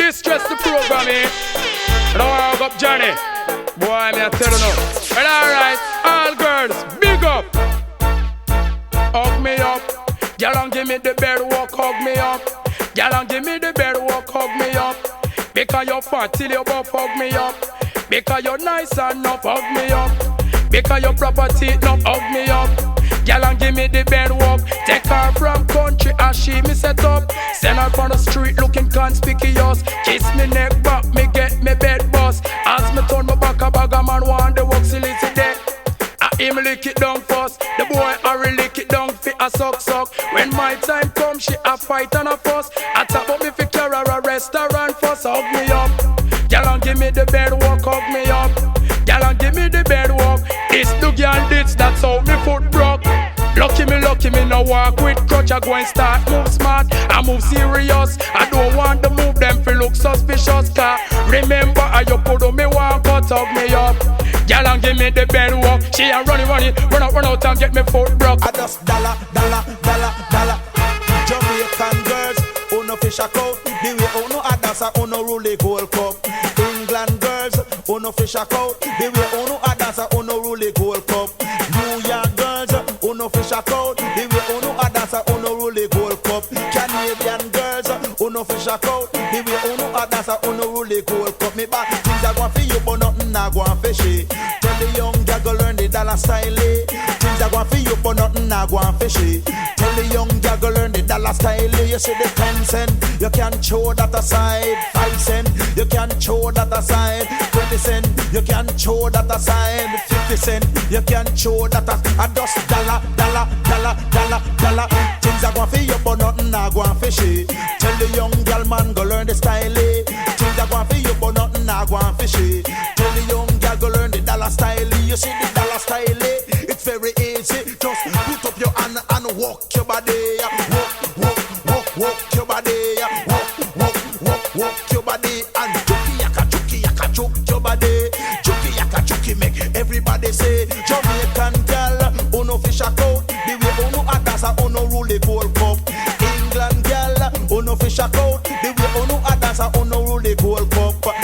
Distress the program, eh? Now I hug up Johnny. Boy, me I tell you now. But alright, all girls, big up. Hug me up. Girl, and give me the bed walk, hug me up. Girl, and give me the bed walk, hug me up. Because you're fat till you buff, hug me up. Because you're nice enough, hug me up. Because your property enough, hug me up. Girl, and give me the bed walk. Take her from country and she me set up. Send her from the street looking conspicuous. Kiss me neck back, me get me bed bust. As me turn my back, a bag a man want the work silly today. I him lick it down first. The boy I really lick it down fi a suck. When my time come, she a fight and a fuss. I talk about me fi carry a restaurant first. Hug me up. Girl, and give me the bed walk, hug me up. Girl, and give me the bed walk. It's the girl ditch, that's how me foot broke. Lucky me, no walk with crutch. I go and start move smart, I move serious. I don't want to move them fi look suspicious. Car remember how you put on me walk out, hug me up. Girl, and give me the bed walk. She a run out and get me foot broke. I just dollar. Jamaican girls, who no fish a coat. The way who no a dancer, who no rule the Gold Cup. England girls, who no fish a coat. The way who no a dancer, who no rule the Gold Cup. New York girls, who no fish a coat. The way who no a dancer, who no rule the Gold Cup. Canadian girls, who no fish a coat. The way who no a dancer, who no rule the Gold Cup. Me back things a go for you, but nothing a go for she. Tell the young girl go learn the dollar style. Things a go for you, but nothing a go for she. Tell the young girl go learn the dollar style. You see the 10 cent, you can show that aside. 5 cent, you can show that aside. 20 cent, you can show that aside. 50 cent, you can show that aside. Just dollar. Things are going for you, but nothing are going for she. Tell the young girl man go learn the style. Things are going for you, but nothing are going for she. Tell the young girl go learn the dollar style. You see the dollar style, it's very easy. Just put up your hand and walk your body. Walk your body. Walk your body and juki yaka juke your body. Juki make everybody say Jamaican girl, who no fish a coat. The way who no a dancer, who no rule the Gold Cup. England girl, who no fish a coat. The way who no a dancer, who no rule the Gold Cup.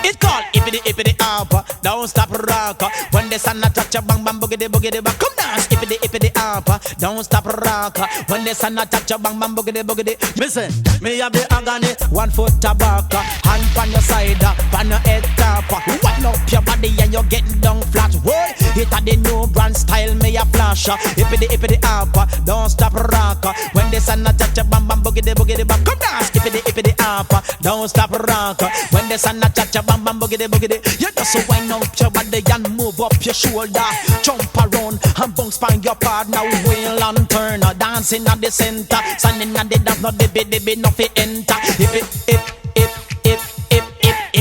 It's called ippity upper. Don't stop rock. When the sun a touch a bang bang boogity back. Come dance ippity upper. Don't stop rock. When the sun a touch a bang bang boogity. Listen, me have the agony. 1 foot tobacco. Hand on your side, on your head top. Wind up your body and you're getting down flat. Whoa, it a the new brand style. Me a flash. Ippity upper. Don't stop rock. When the sun a touch a bang bang boogity back. Come dance ippity upper. Don't stop rock. When the sun a touch a bang bang boogity. You just wind up your body and move up your shoulder. Jump around and bounce by your partner. Wheel and turn, dancing at the center. Standing at the dance, not the bit, no fi enter.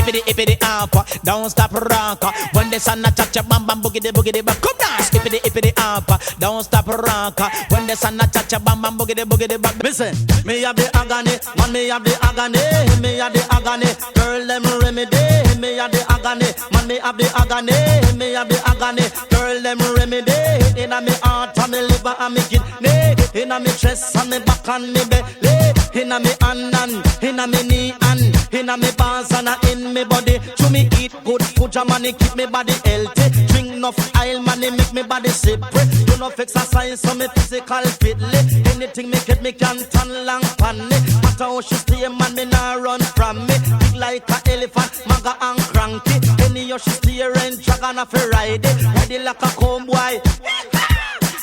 Ippity up, don't stop rock. When the sun a touch a bam bam boogity back. Come dance, ippity up, don't stop rock. When the sun a touch a bam bam boogity back. Listen, me have the agony, man me have the agony, me have the agony. Girl them remedy, me have the agony, man me have the agony, me have the agony. Girl them remedy, inna me heart and me liver and me kidney, inna me chest and me back and me belly, inna me hand and inna me knee and inna me balls and in me body. To me eat good food, money keep me body healthy. Drink enough oil, money make me body separate. Do enough exercise so me physical fitly. Anything me get me can turn long pan me. Matter how she stay, man me nah run from me. Big like a elephant, maga and cranky. Any how she stay and dragon off a ride it. Ride it like a comb boy.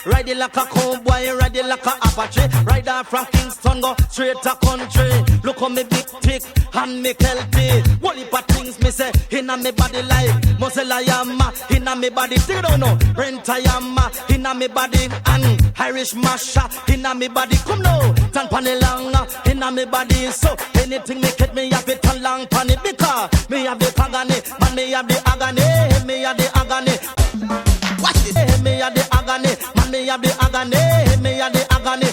Ride it like a cowboy, ride it like a Apache. Ride off from Kingston, go straight to country. Look on me big tick and me healthy. One heap of things me say inna me body like muscle I am, inna me body. You don't know, rent I am, inna me body and Irish masha inna me body. Come now, tan panelanga inna me body. So anything me get me have it a long pan it because me have the agony, man me have the agony, me have the agony. Watch this, me have the agony, man me have the agony, me have the agony.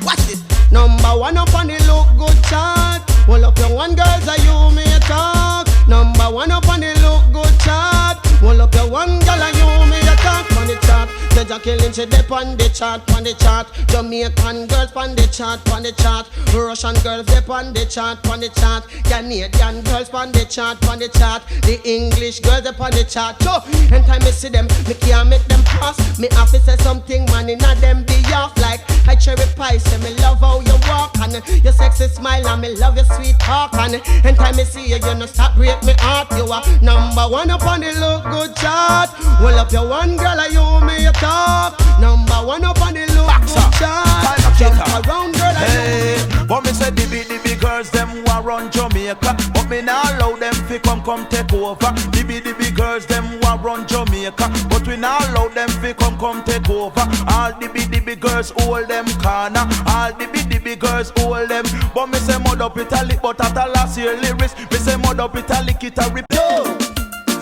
Watch this. Number one up on the look good chart. Well up your one girls are you may talk. Number one up on the look good chart. Well up your one girl are you may talk on the chart. The Jackie Becky Lynch, she dip on the chart, on the chart. Jamaican girls on the chart, on the chart. Russian girls dip on the chart, on the chart. Canadian girls on the chart, on the chart. The English girls dip on the chart. So, anytime I see them, me can't make them pass. Me have to say something, man, inna them be off like I cherry pie. Say me love how you walk and your sexy smile and me love your sweet talk. And anytime I see you, you no stop break me heart. You are number one up on the look good chart. Well up your one girl, and you me a talk. Number one up on the look good chart. Jump around girl, hey, but me say the girls them who a run Jamaica, but me not allow them fi come take over. The girls them who a run Jamaica, but we not allow them fi come take over. All the girls hold them corner, all the girls hold them. But me say mud up Italy, but after last year lyrics, me say mud up Italy, it a rip.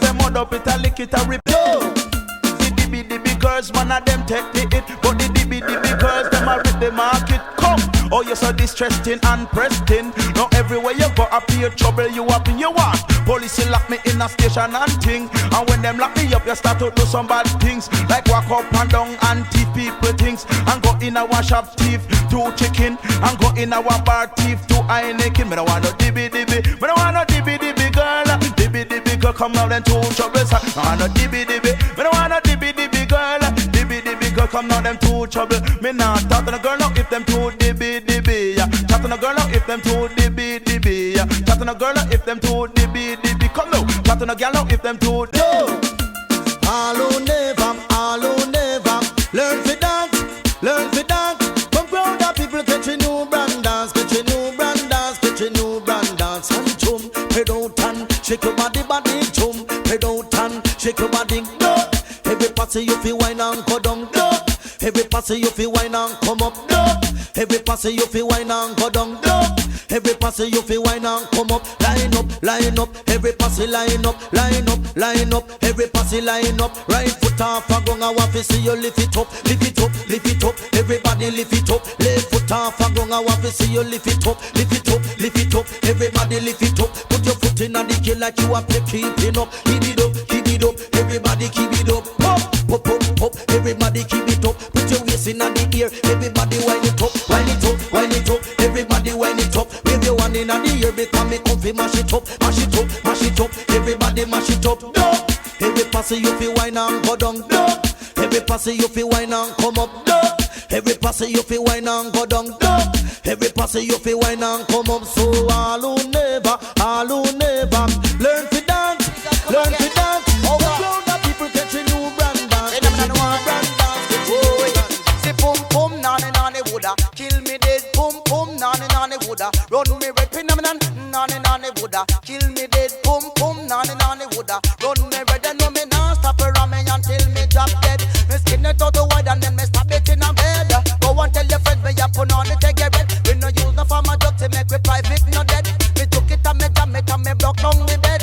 Say mud up Italy, it a rip. The girls, man of them take the hit, but the girls, them a rip the market. Come, oh you so distressing and pressing. Now everywhere you go, appear trouble, you up in your want. Police lock me in a station and ting. And when them lock me up, you start to do some bad things, like walk up and down and thief people things. And go in our shop thief to chicken, and go in our bar thief to Heineken. Me don't want no dibby, me don't want no dibby girl. Dibby girl, come out and two troubles. Me don't want no dibby, me don't want no dibby girl. Dibby girl, come out them two trouble. Me not talk to the girl now if them two dibby. Talk to the girl now if them two dibby. Talk to the girl now if them two dibby. Come now, talk to the girl now if them two. all who never learn to dance. Come crowd of people catching new brand dance, and jump, head out and shake your body, jump, head out and shake your body, no. Every party you feel wine and go down, no. Every party you feel wine and come up, no. Every party you feel wine and go down, no. Every party you feel wine and come up, line up. Every party line up. Every party line up. Right foot off a gong, I want to see you lift it up. Everybody lift it up. Left foot off a gong, I want to see you lift it up. Everybody lift it up. Put your foot in the kill like you are keeping up. Keep it up. Everybody keep it up. Pop. Everybody keep it up. Put your waist in the ear. Everybody wind it up. Everybody wind it up. Wave your one in the ear because me comfy mash it up. Everybody mash it up. No. Every pass you feel wine and go down. No. Every pass you feel wine and come up. No. Every pass you feel wine and go down. No. Every pass you feel wine and come up. So all who never learn to dance. Oh, crowd of people catching new brand dance. See pum nani woulda kill me dead. Pum nani woulda run me red. Nani woulda kill me dead. Pum nani woulda run me red. And no me nah stop around me until me drop dead. Me skin it out the wide and then me stop it in a bed. Go and tell your friends me a put on it take red. We no use no for my drug to make we private no dead. Me took it and me jam it and me broke down me bed.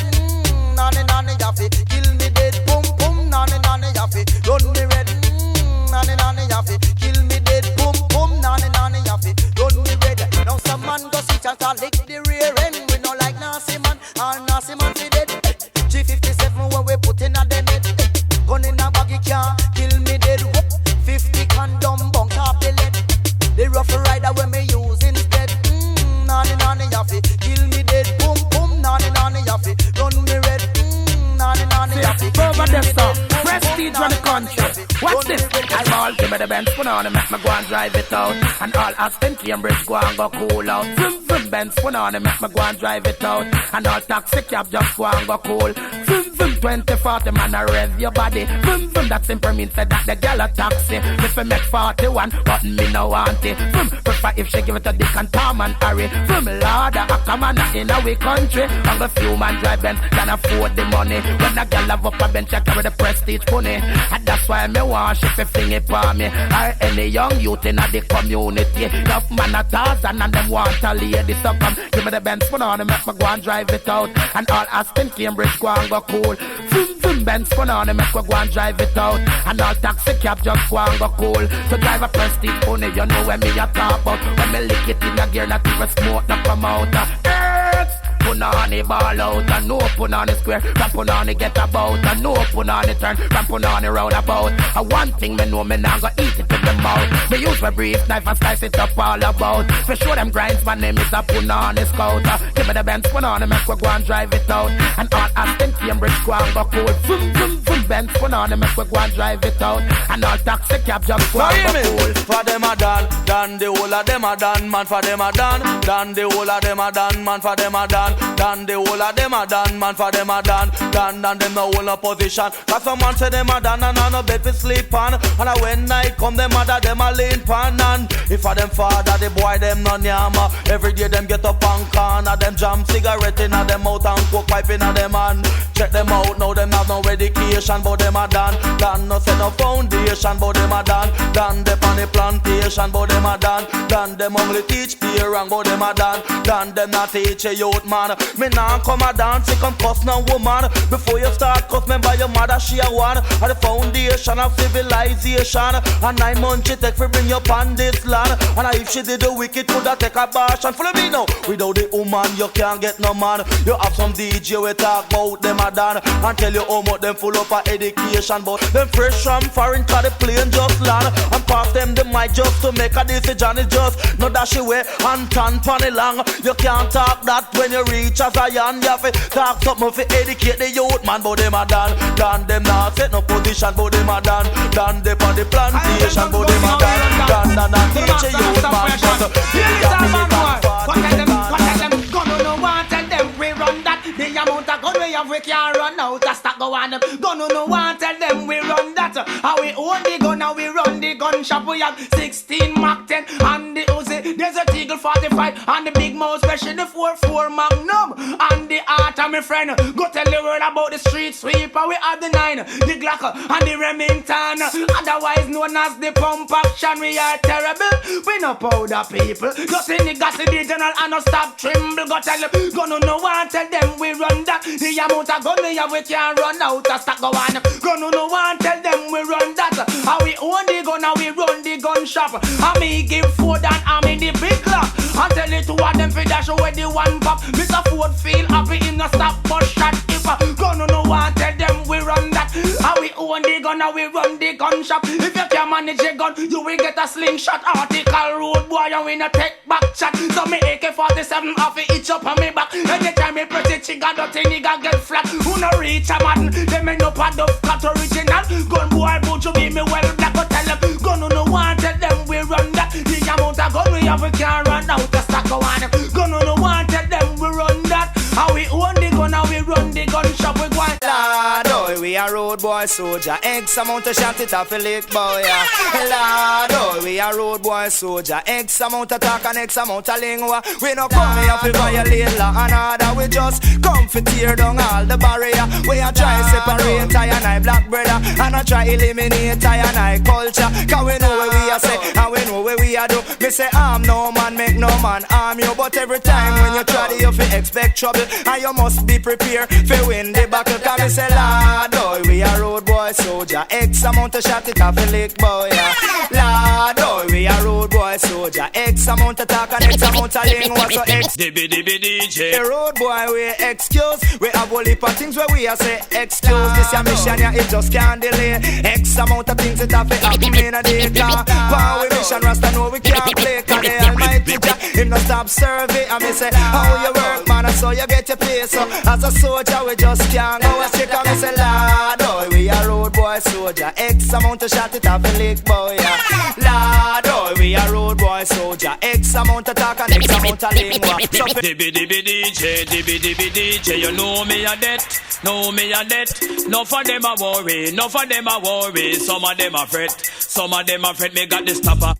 Nani yafi kill me dead. Pum nani yafi run me red. Nani yafi kill me dead. Pum nani yafi run me red. Now some man go sit and start lick the rear end. We no like Nancy man, and Nancy man fi dead. G57 when we put in a them head. Gun in a baggy can't kill me dead. 50 condom bunk off the lead. The rough rider when me use instead. Nani yafi kill me dead. Pum nani yafi run me red. Nani yafi over there, sir. Prestige on the country. What's this? I all give me the Benz put on and make me go and drive it out. And all Aston Cambridge go and go cool out. Vroom Benz put on and make me go and drive it out. And all taxi cab just go and go cool. Vroom 20-40 man a rev your body. Vroom that simple means that the girl a taxi. If I make 41 but me no want it. Vroom prefer if she give it to Dick and Tom and Harry. Vroom Lord a come on in our country. And the few man drive Benz can afford the money. When a girl have up a bench I carry the prestige money. And that's why me want she fi fling it for me. Or any young youth in the community. Enough man a Tarzan and them want a lady. So come give me the Benz put on and make me go and drive it out. And all Aston Cambridge go and go cool. Vroom Benz put on and make me go and drive it out. And all taxi cab just go and go cool. So drive a prestige pony, you know when me a talk about. When me lick it in a gear not even smoke not come out. punani ball out and no punani square. From punani get about and no punani turn. From punani roundabout. One thing me know me now go eat it in the mouth. Me use my brief knife and slice it up all about. For sure them grinds, my name is a punani scout. Give me the Benz punani, make we go and drive it out. And all Aston Cambridge go and go cool. Vroom vroom vroom Benz punani, make we go and drive it out. And all taxi cab just go and go cool. For them a done the whole of them a done, man. For them a done the whole of them a done, man. For them a done the whole of them a done, man. For them a done and them no hold a position. Cause some man say them a done and I no bed to sleep on. And when night come them mother them a lean pan. And if a them father the boy them no yama. Every day them get up and corner them jam cigarette in a them mouth and coke pipe in a them hand. Check them out now them have no education but them a done no set no foundation but them a done them on the plantation but them a done them only teach parent but them a done them not teach a youth man. Me nah come a dance you come cuss no woman. Before you start cuss remember your mother she a one of the foundation of civilization. And 9 months she take for bring you on this land. And if she did the wicked coulda take a bash. And follow me now, without the woman you can't get no man. You have some DJ we talk about them a done and tell you how much them full up of education. But them fresh from foreign cause the plane just land. And pass them the mic just to make a decision. It's just no dash away and turn panny long. You can't talk that when you reach as a young. You have to talk something for educate the youth man. But them a done them not set no position. But them a done they on the plantation. But them a done teach a youth man. What tell them gonna no want tell them we run that. The amount of gun we have we can't run out. Just start go on them. Gonna no want tell them we run that. How we own the gun, how we run the gun shop. We have 16 Mach 10 and the Uzi. There's a Eagle 45 and the big mouse, especially the 44 Magnum and the Art of my friend. Go tell the world about the street sweeper. We have the 9, the Glock and the Remington. Otherwise known as the pump action. We are terrible. We no powder people. Just in the gas the general and no stop tremble. Go tell them, go no one tell them we run that. The amount of gun we have we can't run out. Just go on. Go no one tell them we run that. How we own the gun, how we run the gun shop. How me give food and I'm in the big lock. And tell it to one them for dash away the one pop. Mr. Ford feel happy in the stop but shot. If I go no one tell them we run that. How we own the gun, how we run the gun shop. If you can't manage a gun, you will get a slingshot. Article road boy, you in a take back shot. So me AK-47 off it itch up on me back. Anytime me pretty chigga, dirty nigga get flat. Who no reach a man, them end up a dove cut original. Gun boy, but you be me well black. But tell them, gun no one tell them we run that. The amount of gun we have we can't run out. Just start go on. Gun no one tell them we run that. How we own the gun, how we run the gun shop. We go on. Lord, oh, we a road boy soldier. X amount of shot it off a lick boy. Lord, oh, we a road boy soldier. X amount of talk and X amount of lingua. We no come here to violate law and order. We just come to tear down all the barrier. We a try separate I and I black brother. And I try eliminate I and I culture. Cause we know where we a say and we know where we a do. Me say arm no man, make no man arm you. But every time when you try to you fi expect trouble. And you must be prepared for win the battle. Cause me say Lord, oh, we a road boy soldier. X amount of shot it off a lick boy. Lord, oh, we a road boy soldier. X amount of talk and X amount of lingua. So X Dibby DJ. the road boy we excuse. We have a heap of things where we a say excuse. This your mission yeah, it just can't delay. X amount of things it have to happen in a day. Power we mission Rasta know we can't play. Cause the almighty Jah him no stop survey. And me say how you work man and so you get your pay. So as a soldier we just can't go a stick. And me say Lord, oh, we a road boy soldier. X amount of shot it off a lick boy. Lord, oh, we a road boy soldier. X amount of talk and X amount of lingua. Dibby DJ, you know me a debt, know me a debt. No for them a worry, no for them a worry. Some of them a fret, some of them a fret. Me got this tapper.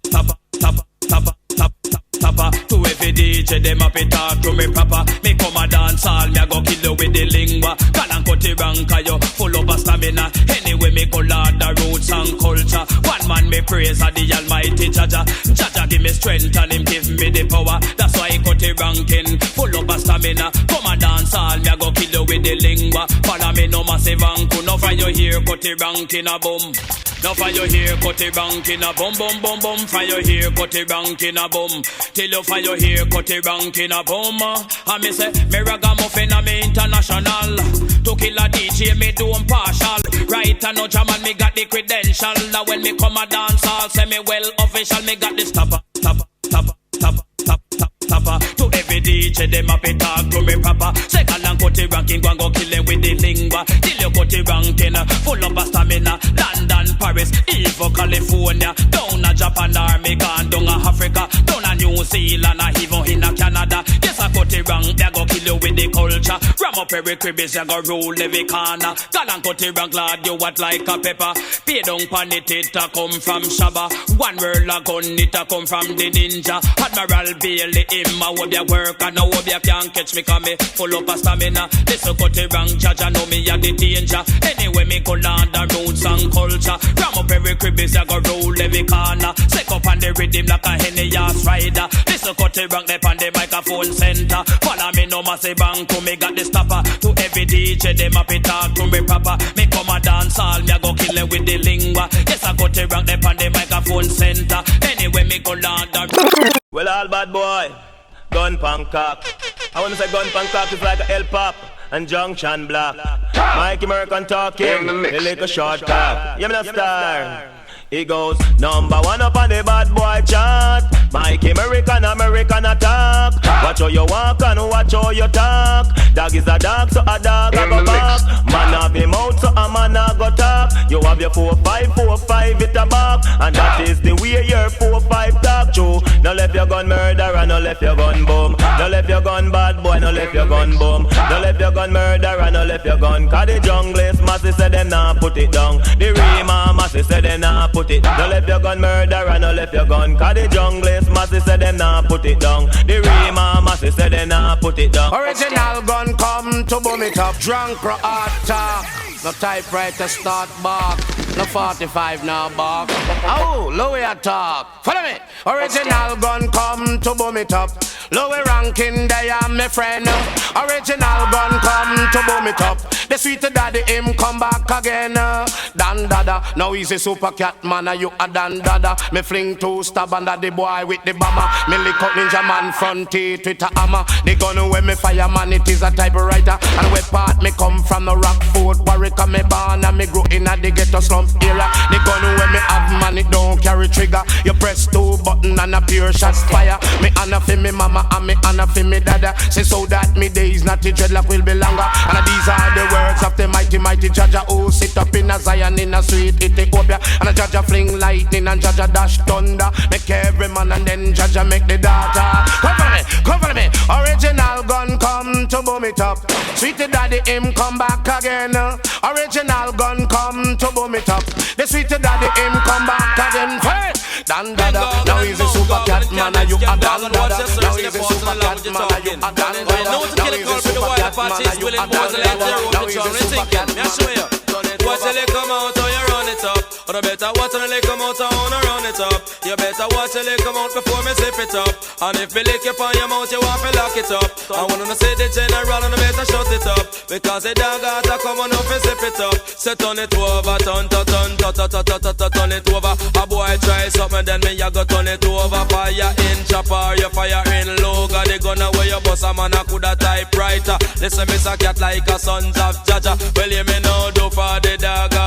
To every DJ, them up it talk to me proper. Me come a dance all, me a go kill you with the lingua. Kalankote ranka you, full of a stamina. Anyway, me go lord the roots and culture. One man me praise a the almighty Jaja. Jaja give me strength and him give me the power. That's why I cut the ranking, full of a stamina. Come a dance all, me a go kill you with the lingua. Follow me no massive anku, no for you here cut the ranking a boom. Now for your hair, cut it rank in a bum bum bum bum. For your hair, cut it rank in a bum. Till you for your hair, cut it rank in a bum. And me say, me ragamuffin and me international. To kill a DJ, me do partial. Right and no jam and me got the credential. Now when me come a dance hall, say me well official. Me got the stopper. To every DJ, them up and talk to me proper. Second and cut it ranking, go and go kill it with the lingua. Till you cut it ranking, full of a stamina. London, Paris, even California. Down a Japan army, gone down a Africa. Down a New Zealand, even in a Canada. Yes, I cut it rank, they go kill you with the culture. Ram up every cribbies, you go roll every corner. Gal and cut it rank, glad you what like a pepper. Pay down pan it, it a come from Shabba. One world a gun, it a come from the ninja. Admiral Bailey, him a hope you work and no hope you can't catch me, cause me full up of stamina. This a cut it rank, judge, I know me a the danger. Anyway, me go land the roots and culture. Ram up every cribbies, you go roll every corner. Sick up on the rhythm like a henny ass rider. This a cut it rank, they on the microphone center. Follow me no massive bank to me got the stopper. To every DJ, them up it talk to me proper. Me come a dance all, me a go kill it with the lingua. Yes, I cut it rank, they on the microphone center. Anyway, me go land the... Well, all bad boy, gun Pankak. I wanna say gun Pankak is like a L-pop and Junction Black. Mikey American talking, a little short talk. You mean a star? He goes number one up on the bad boy chart. Mikey American attack. Watch how you walk and watch how you talk. Dog is a dog, so a dog a go back. Man have him out, so a man a go talk. You have your 4-5 it a back. And that is the way your 4-5 talk true. No left your gun murderer, no left your gun boom. No left your gun bad boy, no left your gun boom. No left your gun murderer, no left your gun. Cause the junglist massy said them nah put it down. The Rima massy said them nah put it. No left your gun murderer, no left your gun. Cause the junglist massy said them nah put it down. The Rima massy said them nah put it down. Original gun come to boom it up. Drunk or hard talk. No typewriter start bark. No 45 now bark. Oh, Louis attack. Follow me. Original gun come to boom it up. Louis ranking they are my friend. Original gun come to boom it up. The sweet daddy him come back again. Dan dada. Now he's a super cat man. You a dan dada. Me fling two stab under the boy with the bomber. Me lick up ninja man front teeth with a hammer. The gun when me fire man it is a typewriter. And where part me come from the Rockford Warwick. And me born and me grow in a the ghetto slum era. The gun when me have man it don't carry trigger. You press two button and a pure shots fire. Me honor for me mama and me honor for me dada. Say so that me days not the dreadlock will be longer. And these are the words of the mighty Jaja who sit up in a Zion in a sweet Ethiopia. And a Jaja fling lightning and Jaja dash thunder. Make every man and then Jaja make the data. Come for me. Original gun come to boom it up. Sweet daddy him come back again. Original gun come to boom it up. The sweet daddy him come back again. Dan dada. Now he's a super cat man and you a dan dada. Now he's a super cat man and you a dan dada. Now he's a super cat man and you a dan dada. Now he's a super cat man and you a dan dada. Watch the lick come out or you run it up. Or I better watch the lick come out or I run it up. You better watch the lick come out before me zip it up. And if me lick you on your mouth, you want to lock it up. I want to say the general and I better shut it up. Because the dog got to come on up and zip it up. So turn it over, turn it over. A boy try something, then me ya go turn it over. Fire in chopper, you fire in low. Got the gun away your boss, a man a coulda typewriter. Listen, me a cat like a sons of Jaja. Well, you me know do for the dog.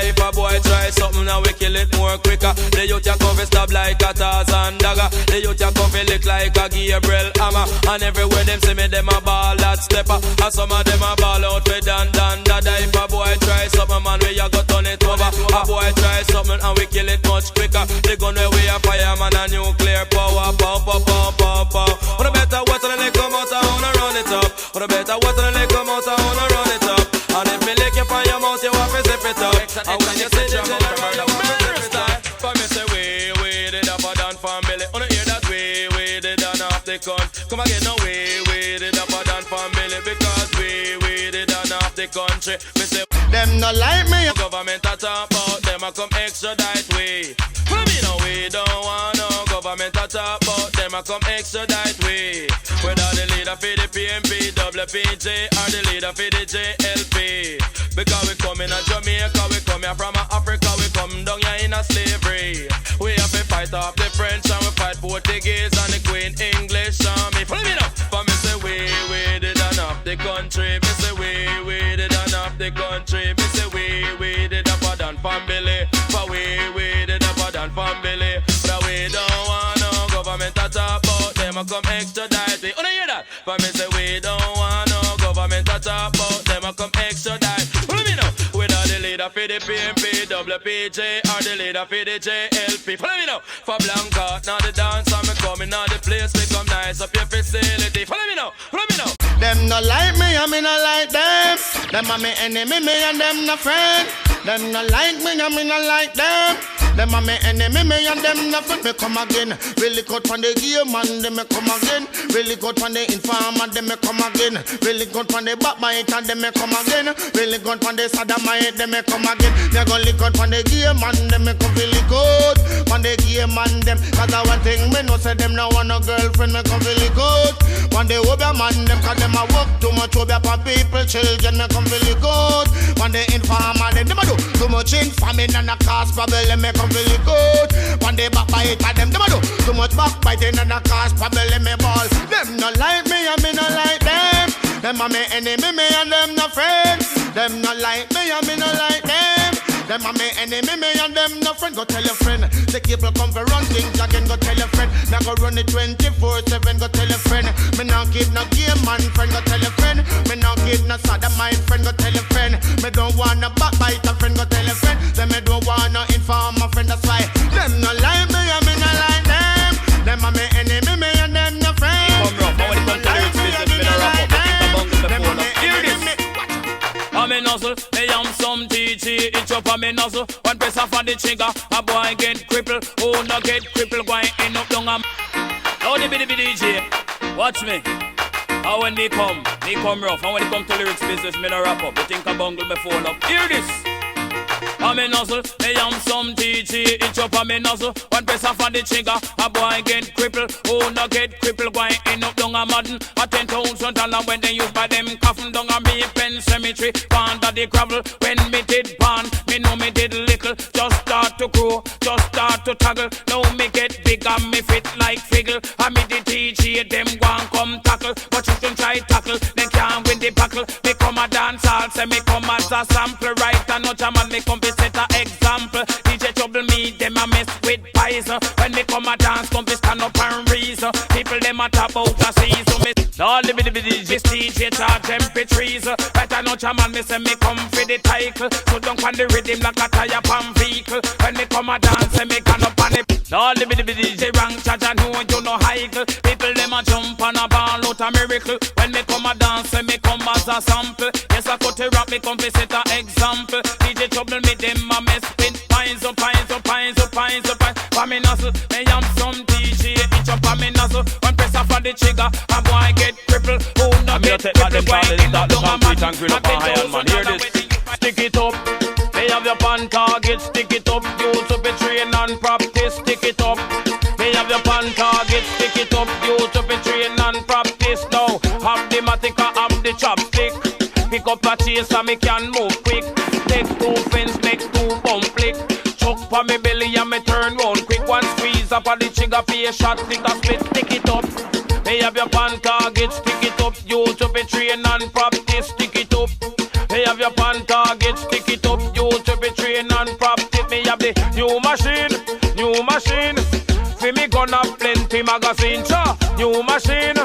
If a boy try something, now we kill it more quicker. The youth ya come fi stab like a Tarzan dagger. The youth ya come fi lick like a Gabriel hammer. And everywhere them see me, them a ball that stepper. And some of them a ball out with dan dada. If a boy try something, man, we ya go turn it over. A boy try something and we kill it much quicker. The gun where we a fire, man, a nuclear power. Pow. When I better watch and they come out, I wanna run it up. When I better watch and they come out, I wanna run it up. And if me lick you on your mouth, you want to zip it up. And when you say the general, you want to zip it up. For me say we did up a done family. Wanna hear that we did done off the gun. Come again, no we did up a done family. Because we did done off the country. Me say them no like me. Government a talk about them a come extradite we. For me no we don't want no government a talk about them a come extradite we. Whether the leader for the PMP, WPJ or the leader for the JLP. Because we come in a Jamaica, we come here from Africa, we come down here For me say we don't want no government to talk about them a come extradite. Follow me now. With all the leader for the PMP, WPJ, or the leader for the JLP. Follow me now. For Blanca, now the dance, I'm coming, now the place become nice up your facility. Follow me now. Follow me now. Them no like me, I me no like them. Them are me enemy, me and them no friend. Them no like me, I me no like them. Them are me enemy, me and them no friend. Me come again, really good from the game man, them me come again. Really good from the informer, them me come again. Really good from the backbiter, them me come again. Really good from the sodomite, them me come again. Me go lick out from the game man, them me come really good. From the game man, them. Cause I one thing me no say them no want no girlfriend, me come really good. From the Obia man, them cause them a work too much Obia for people, children, me come really good. From the informer, them a do too much informing and a cause problem, me come really good. From the backbiter, them a do too much backbiting and a cause problem, me ball. Them no like me and me no like them. Them a me enemy, me and them no friends. Them no like me and me no like them. Them a me enemy, me and them no friend. Go tell your friend. The people come for run things again. Go tell your friend. Now go run it 24/7. Go tell your friend. Me not give no game man friend. Go tell your friend. Me not give no sodomite friend. Go tell your friend. Me don't want no backbiter friend. Go tell your friend. Then me don't want no informer friend. That's why them no like me and me no like them. Them a me enemy, me and them no friend. Come rough, how when it comes to lyrics business, me no rap up. I think I'm bungling before now. Hear this. I'm a nuzzle, me am some TG. It's up on me nuzzle. One press off on the trigger, a boy get crippled. Oh, no get crippled, going end up down am. Now the bitty DJ, watch me. How when they come rough. And when it come to lyrics business, me no rap up. You think I bungle before now. Hear this. I'm a nuzzle, me am some TG. It's up on me nuzzle. One press off on the trigger, a boy get crippled. Oh, no get crippled, going end up down a modern. A 10,000 dollar when they use by them coffin down a me pen cemetery. Under the gravel, when me did born, me know me did little. Just start to grow, just start to toggle. Now me get big and me fit like figgle. I me the TG, them go and come tackle. But you can try tackle, they can't win the buckle. Me come a dance hall, say me come as a sample. Right and no jam and me come be set a example. DJ trouble me, them a mess with pies. When me come a dance, come be stand up and reason. People them a talk about a season. Me all the bitty DJ, DJ charge MP3s. Right and no jam and me say me come for the title. So don't on the rhythm like a tire pan vehicle. When me come a dance, say me can up on it. All the bitty DJ rank charge and know you no higgle. People them a jump and a ball out a miracle. When me come a dance, say me come as a sample. Yes I cut a rap, me come for set a example. DJ trouble me, them a mess with pines up, pines up, pines up, pines up, pines. For me nuzzle, me am some DJ. Each up on me nuzzle. One press off on the trigger, a boy get crippled. Oh no get crippled, boy in the long man. Hear this. Stick it up. They have your pan target. Stick it up. Use up a train and practice. Stick it up. They have your pan target. Stick it up. Use up a train and practice. Now have the matica, have the chopstick. Pick up a chase and me can move quick. Take two fins, make two bump flick. Chuck for me belly and me turn round quick. One squeeze up on the trigger, pay a shot, stick a split, stick it up. They have your pan target, stick it up. Use up a train and practice, stick it up. They have your pan target, stick it up. Use up a train and practice. Me have the new machine. For me gonna plenty magazine, cha. New machine.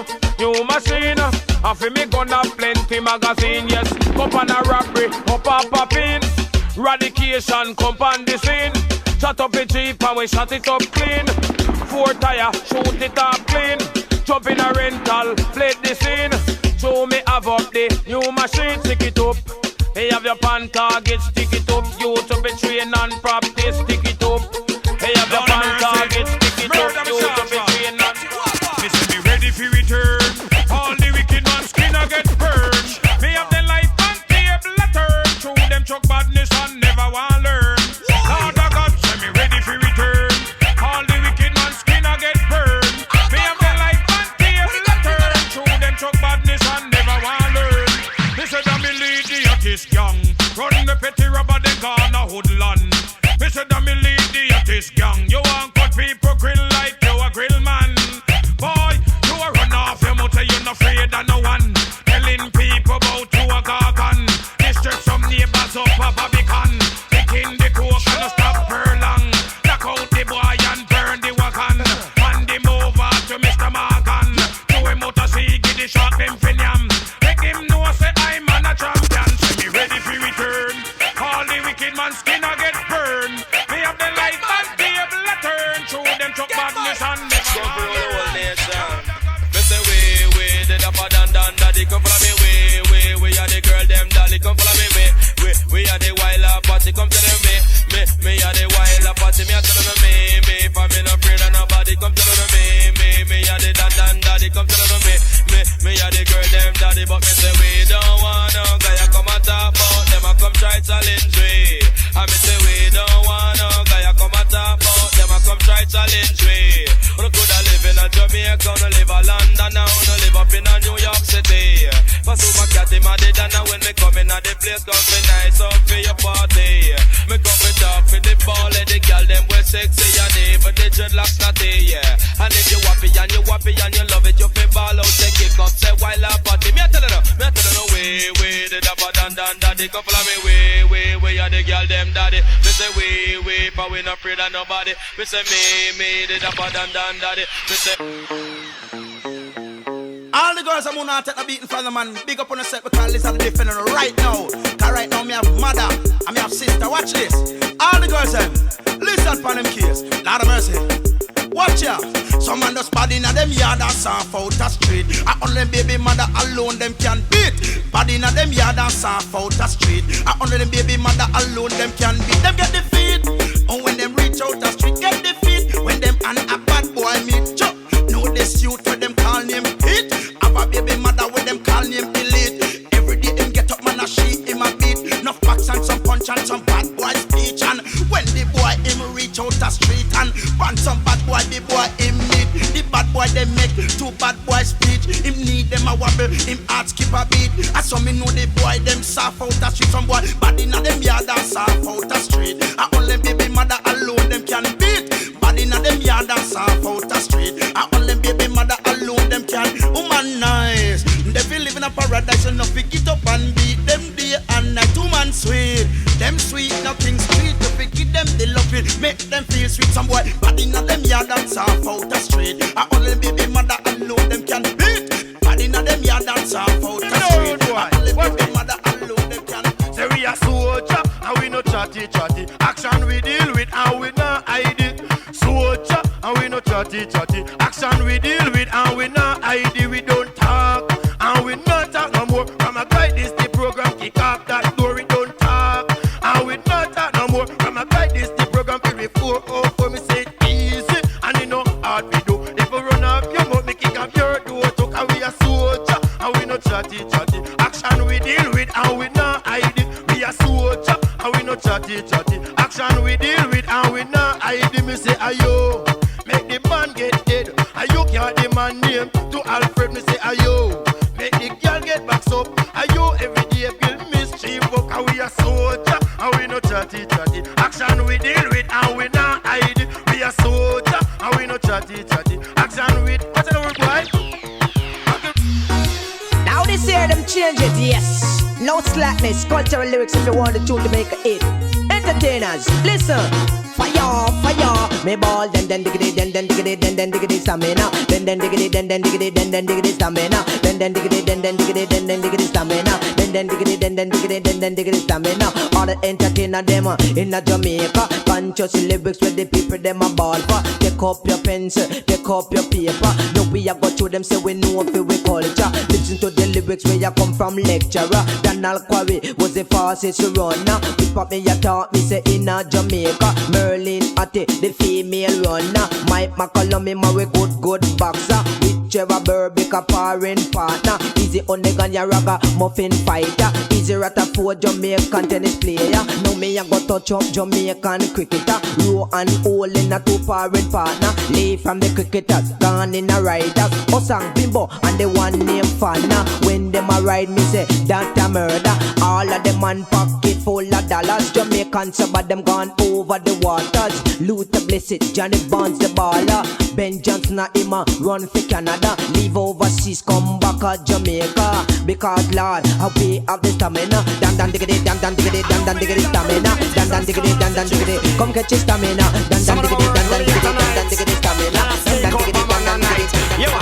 And for me gonna plenty magazine, yes. Up on a robbery, up a popping. Radication, come on the scene. Shut up a jeep and we shut it up clean. 4 tire, shoot it up clean. Jump in a rental, play the scene. Show me have up the new machine, stick it up. They have your pan target, stick it up. Use up a train and practice, stick it up. They have your pan target, stick it up. Use up a train and listen, be ready for return. All the wicked ones cleaner get purged. Me have the life and table a turn. Through them chuck badness and never want learn. Lord of God, say me ready for return. All the wicked ones cleaner get burned. Me have the life and table a turn. Through them chuck badness and never want learn. Me said that me lead the artist gang. Run the petty rubber, they gonna hoodland. Me said that me lead the artist gang. You want cut people grill like you a grill man. Boy, you a run off your motor, you not afraid of no one. Telling people about you a gargan. Distract some neighbors up a Barbican. Taking the coke and no stop per long. Knock out the boy and burn the wagon. Hand him over to Mr. Morgan. To him out a see, give the shot. back them finiam. Make him know say I'm a champion. Say me ready for return. All the wicked man skin a get burned. Me have the light and be able to turn. Through them truck badness and never. Go for the whole nation. Me say way, the dapper dan daddy come follow me way, are the girl them daddy come follow me we are the wild party come to them me are the wild party me a tell them me for me no afraid of nobody come to them me are the dan daddy come to them me are the girl them daddy but me say we don't want no guy come and talk about them a come try challenge we and me say we don't want no guy come and talk about them a come try challenge we. You coulda live in a Jamaica, you live a London now, you live up in a New York City. Pass over cat him a dead and when me come in a the place come be nice up for your party. Me come me talk for the ball and the girl them well sexy and they but the dreadlocks natty, yeah. And if you happy and you love it, you feel ball out, take it up, say while a party. Me a tell you no, way, the dapper dan daddy come follow me way, are the girl them daddy. Me say way, but we not afraid of nobody. Me say me, the dapper dan daddy. Me say. All the girls I'm gonna take a beating from the man. Big up on yourself because this is the different right now. Cause right now me have mother and me have sister. Watch this. All the girls listen for them kids. Lord of mercy. Watch out. Some man just bad inna them yard and soft out the street. And only baby mother alone them can beat. Bad inna them yard and soft out the street. And only them baby mother alone them can beat. Them get defeat. And when them reach out the street get defeat. When them and a bad boy meet chop. Know this youth where them call name hit. Have a baby mother where them call name elite. Every day him get up man a she him a beat. Enough packs and some punch and some bad boy speech. And when the boy him reach out the street and want some bad boy, the boy him need. The bad boy they make two bad boy speech. Him need them a wobble, him heart skip a beat. And so me know the boy them soft out the street. Some boy bad inna them yard and soft out the street. And only baby mother alone them can beat. Bad inna them yard and soft out the street. And only baby mother alone them can woman nice. They feel live in a paradise and no pick it up and beat them day and night. Woman sweet, them sweet nothing sweet. To pick it them they love it, make them feel sweet. Some boy bad inna them yard and soft out the street. And only baby mother alone them can beat. Bad inna them yard and soft out the street. And only baby mother alone them can beat. Say we a soldier and we no chatty. Action we deal with and we not hide it. Soldier and we no chatty. Action we deal with and we not hide it. We don't talk and we not talk no more. From a guide this the program kick off that door. We don't talk and we not talk no more. From a guide this the program feel we 404. Me say it easy and you know hard we do. If you run off your mouth, me kick off your door. Talk and we a soldier and we no chatty. Action we deal with and we not hide it. We a soldier and we no chatty. Action we deal with and we not hide it. Me say ayo, make the man get dead. Ayo can't the man name to Alfred. Me say ayo, make the girl get back up. Ayo every day build mischief. Cause we a soldier and we no chatty. Action we deal with and we not hide it. We a soldier and we no chatty. Action with what's the word boy? Now this year them change it, yes. No slackness, cultural lyrics if you want the tune to make a hit. Entertainers, listen. Fire, me ball, then diggity, then diggity, stamina, then diggity, then diggity, stamina, then diggity, then diggity, stamina, then diggity, stamina. All the entertainer them in a Jamaica, conscious lyrics with the people them a ball for. Take up your pencil, take up your paper. No we a go through them, say we know for we culture. Listen to the lyrics where you come from lecturer. Donald Quarry was the fastest runner. With pop me a talk, me say in a Jamaica. Merlin Atty, the female runner. Mike McCollum, me marry good boxer. With Trevor Burbick, a parent partner. Easy on the Ganya Raga, muffin fighter. Easy Rataford, Jamaican tennis player. Now me a go touch up Jamaican cricketer. Row and hole in a two parent partner. Lee from the cricketers, gone in a riders. Osang Bimbo and the one named Fana. When them a ride, me say that a murder. All of them man pocket full of dollars. Jamaicans, so but them gone over the waters. Luther Blessed, Johnny Bonds the baller. Ben Johnson a him a run for Canada. Leave overseas, come back to Jamaica. Because Lord, how we have the stamina. Dan diggity, dan diggity, dan diggity stamina. Dan diggity, dan diggity, come catch your stamina. Dan diggity, dan diggity, dan diggity stamina. Dan diggity, dan diggity. Yeah,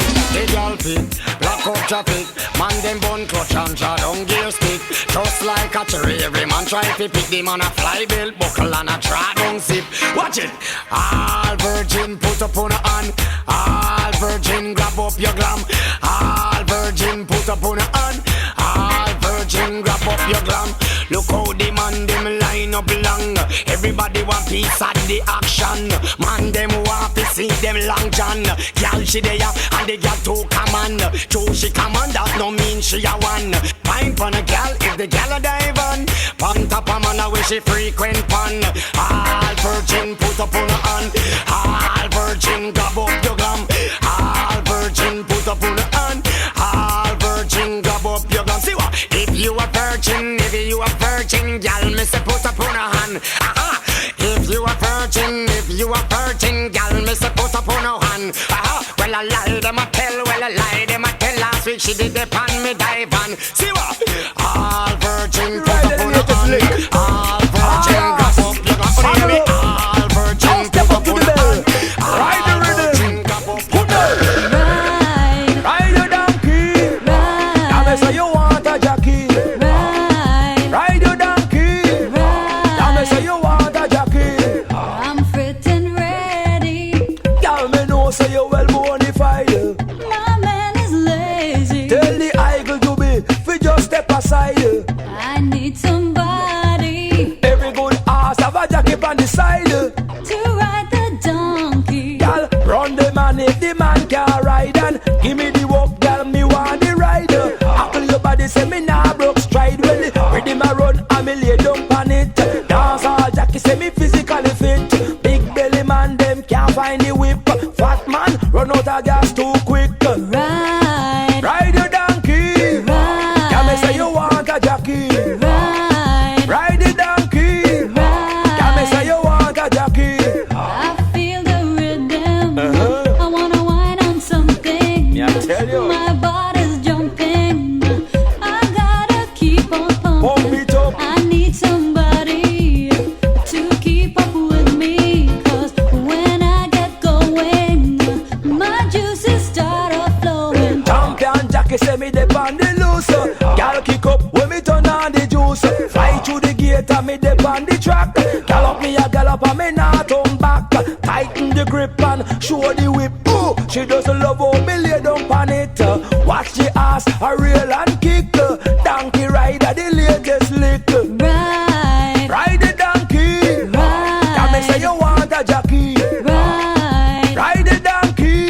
Girl fit, block up traffic. Man them bun clutch and jaw down gear stick. Just like a cherry, every man try to pick them on a fly belt buckle and a try down zip. Watch it. All virgin put up on a hand. All virgin grab up your glam. All virgin put up on a hand. All virgin grab up your glam. Look how the man them line up long. Everybody want piece of the action. Man them want to see them long john. Girl she there and the girl too come on. True she come on, that no mean she a one. Pine pon a girl if the girl a dive on. Pon top a man a where she frequent pon. All virgin put up on a hand. All virgin grab up your glam. All virgin put up on a hand. All virgin grab up your glam. See what? If you a virgin, girl, me say put up on a hand. If you a virgin, girl, me say put up on a hand. Well I lie them a tell, last week she did the pan me dive on. See what? All virgin put up on a hand. All virgin grab up your glam. All virgin put up on a hand. Ride the rhythm, put it. Ride the donkey. Now me say you want a jockey. Ride your donkey. Now me say you want a jockey. I'm fit and ready. Girl, me know say you well bonafide. My man is lazy. Tell the eagle to be, fi just step aside. I need somebody Every good ass have a jockey on the side. to ride the donkey. Girl, run the man if the man can ride. And give me the walk, girl, me want the ride. Apple your body say me nah broke stride. Well, with him a run and me lay down on it. Dance all jockey say me physically fit. Big belly man them can't find the whip. Fat man run out of gas too quick. Ride your donkey. Can me say you want a jockey. Ride the donkey. Can me say you want a jockey. I feel the rhythm. I wanna whine on something. I tell you. My body's jumping. I gotta keep on pumping. Pump it up. I need somebody to keep up with me. 'Cause when I get going, my juices start flowing. Champion jockey say me dep on the loose. Girl kick up when me turn on the juice. Fly through the gate and me dep on the track. Gallop me a gallop and me not turn back. Tighten the grip and show the whip. Ooh, she doesn't love how me lay down on it. Watch the ass a reel and kick. Donkey rider the latest lick. Ride the donkey. Can me say you want a jockey. Ride the donkey.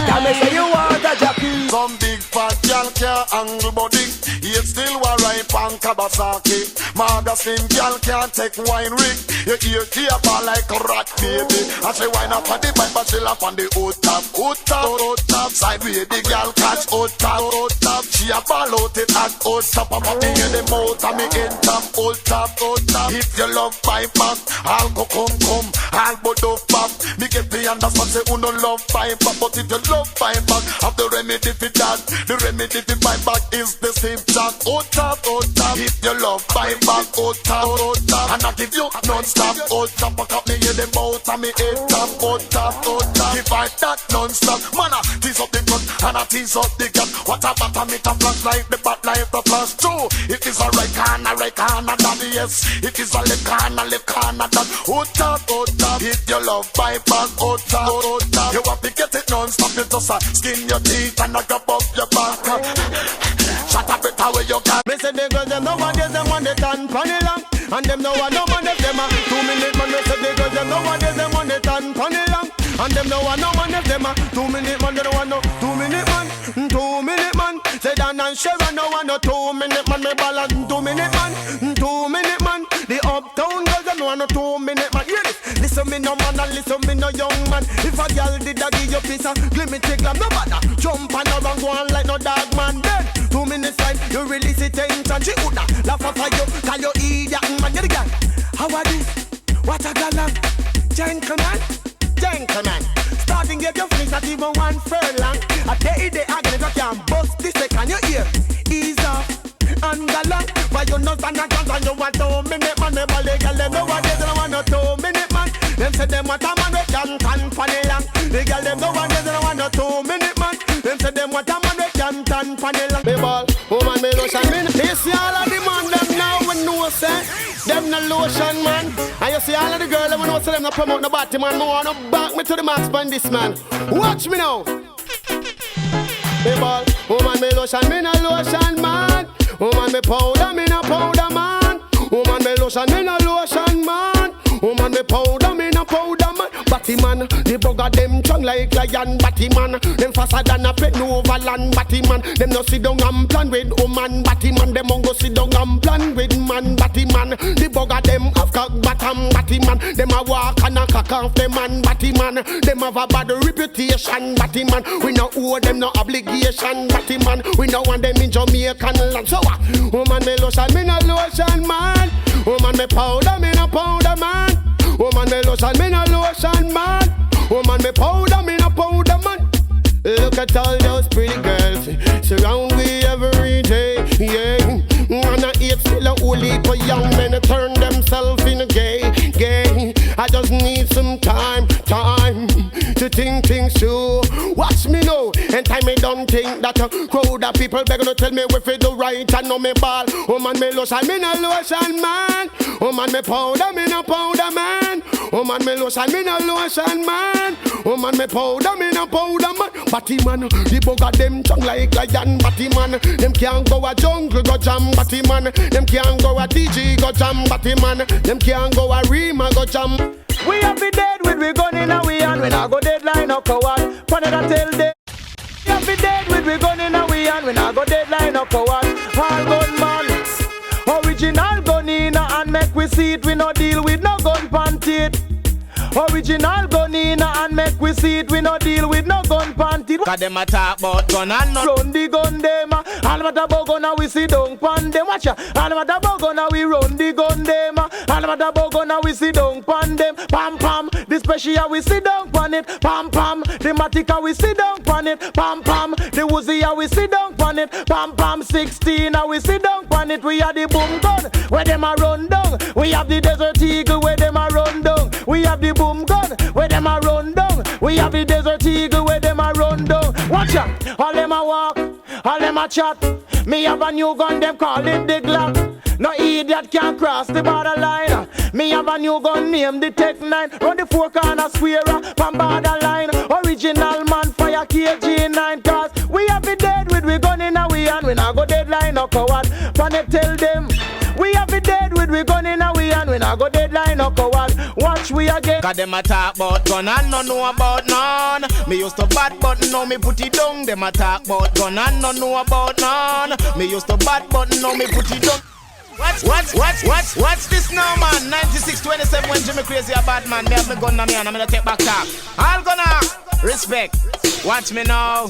Can me say you want a jockey. Some big fat girl can't angle body. Yet still wa ripe and Kawasaki. Maga slim girl can't take wine rig. You ear tear ball like a rat baby. I say wine up on the bike but she lap on the hot top. Hot top, hot top. Sideway the girl catch hot top, hot top. She a ball out it at hot top. I'm up in the mouth and me in top. Hot top, hot top. If you love pipe back, I'll go come. I'll but off back. Me get the understand say uno love pipe back. But if you love pipe back, have the remedy for that. The remedy for pipe back is the same chat. Hot top, hot top. If you love pipe back, hot top, hot top. And I give you non-stop hot top. I cut me in the mouth and me head top. Hot top, hot top. If I that non-stop, man I tease up the cut and I tease up the gap. What a matter me can flash like the bat like the flash too. If it's a right corner, that yes. If it's a left corner, that hot top, hot top. If you love pipe back, hot top, hot top. You have to get it non-stop. You just skin your teeth and I grab up your back. Shut up it how you can. Me say the girls them no one days them want the tan funny long. And them no one no man if them a 2 minute man. Me say the girls them no one days them want the tan funny long. And them no one no man if them a 2 minute man. They don't want no 2 minute man, 2 minute man. Say Dan and Sharon no want no 2 minute man. Me balance 2 minute man, 2 minute man. The uptown girls them no want no 2 minute man. Hear this? Listen me no man and listen me no young man. If a girl did a give you piece of glimity glam, no matter jump and around go on like no dog man. Then 2 minutes time you release the tension. She woulda laugh at you, call you idiot man. Get the girl. How are this? What a galang, gentleman. Starting get your finish not even one furlong. I tell you the agony that can bust this second you hear. Ease off and galang. Why you not stand and chance and you want 2 minute man. Never let girl them know what they don't want no 2 minute man. Them say them want a man who can stand for the long. The girl them know what they don't want no 2 minute man. Them say them panel. Me ball, woman me lotion me. You see all of the man them now we know say them no lotion man. And you see all of the girls them know say them no promote no body man. Me wanna back me to the max pan this man. Watch me now. Me ball, woman me lotion me no lotion man. Woman me powder me no powder man. Woman me lotion me no lotion man. Woman me powder me no powder man. Batty man, the bugger them strong like lion. Batty man, them faster than a pet over land. Batty man, them no sit down and plan with woman. Batty man, them won't go sit down and plan with man. Batty man, the bugger them have cock bottom. Batty man, them a walk and a cock off them man. Batty man, them have a bad reputation. Batty man, we no owe them no obligation. Batty man, we no want them in Jamaican land. So woman me lotion, me no lotion man. Woman me powder, me no powder man. Woman me lotion, me no lotion man. Woman me powder, me no powder man. Look at all those pretty girls surround me every day, yeah. And I eat still a whole heap of young men turn themselves in a gay. I just need some time to think things through. Watch me now, and time me don't think that a crowd of people begging to tell me if it do right and know me ball. Woman me lotion, me no lotion man. Woman me powder, me no powder man. Woman me lotion, me no lotion man. Woman me powder, me no powder man. Batty man, the bugger them tongue like lion. Batty man, them can't go a jungle go jam. Batty man, them can't go a DJ go jam. Batty man, them can't go a Rima go jam. We have be dead with we gun in a we and we not go deadline up coward. Panada tell them. We have be dead with we gun in a we and we not go deadline up coward. All gun man, original gun in a and make we see it. We no deal with no gun panty. Original gun in and make we see it. We no deal with no gun panty. Cause them a talk about gun and no run the gun them. All matter about gun and we see down pan them. Watch ya. All matter about gun and we run the gun them. All matter about gun and we see down pan them. Pam pam. The special we see down pan it. Pam pam. The Matica we see down pan it. Pam pam. The Uzi we see down pan it. Pam pam. 16 we see down pan it. We are the boom gun where them a run down. We have the Desert Eagle where them a run down. We have the boom gun where them a run down. We have the Desert Eagle where them a run down. Watch out, all them a walk, all them a chat. Me have a new gun, them call it the Glock. No idiot can cross the borderline. Me have a new gun named the Tech 9. Run the four corner square from borderline. Original man fire KG9. Cause we have it dead with we gun in a we and we not go deadline no coward. Panny tell them. We have it dead with we gun in a we and we not go deadline no coward. Watch we again. Cause them a talk about gun and no know about none. Me used to bad but now me put it down. Them a talk about gun and no know about none. Me used to bad but now me put it down. What's this now, man? 96-27 when Jimmy Crazy a bad man. Me have me gun na me and I'm gonna take back talk. All gonna respect. Watch me now.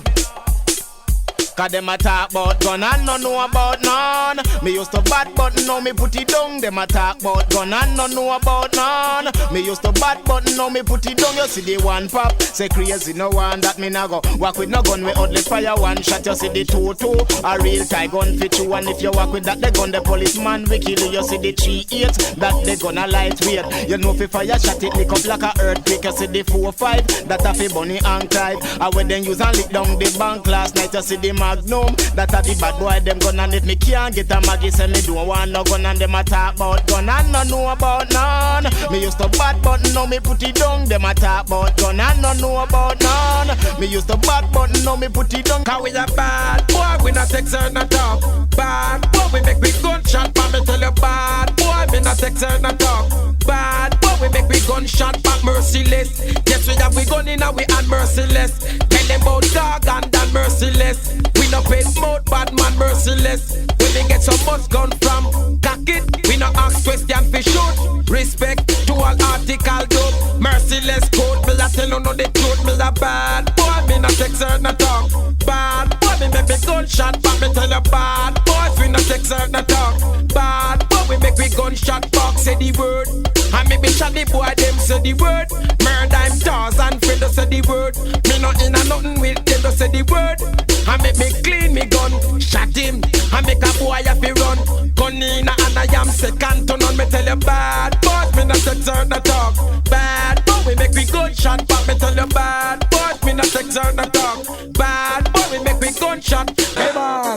Cause them a talk about gun and no know about none. Me used to bad but now me put it down. Them a talk about gun and no know about none. Me used to bad but now me put it down. You see the one pop, say crazy no one that me nah go. Walk with no gun, we only fire one shot. You see the 2-2, a real tie gun fit you. And if you walk with that, they gun the policeman we kill you. You see the 3-8, that they gonna lightweight. You know if fire shot it lick up like a earthquake. You see the 4-5, that a fi bunny and Clyde. I when them use and lick down the bank last night. You see the Magnum, that a the bad boy them gun. And if me can't get a Maggie, say me don't want no gun. And them a talk about gun and no know about none. Me used to bad but now me put it down. Them a talk about gun and no know about none. Me used to bad but now me put it down. Cause we a bad boy, we not take certain talk. Bad boy, we make we gunshot, but me tell you bad boy, me not take certain talk. Bad boy, we make we gunshot, but merciless. Yes, we have we gun in and we and merciless. Tell them about dog and that merciless. We no pay mouth, bad man merciless. When we get so much gun from, cock it. We no ask question for shoot. Respect to all article dope. Merciless code, me a tell you no the truth. Me a bad boy, me not take certain talk. Bad boy, me make me gunshot, but me tell you bad boys, we not take certain talk. Bad boy, we make we gunshot box, say the word. And me be shot the boy, them say the word. Murder him Tarzan, friend say the word. Me not in a nothing with them, say the word. And make me clean me gun, shot him. And make a boy have to run. Gun in and I am second to none. Me tell you bad boys, me not take certain talk. Bad boy, we make we gunshot, but me tell you bad boys, me not take certain talk. Bad boy, we make we gunshot. Hey man,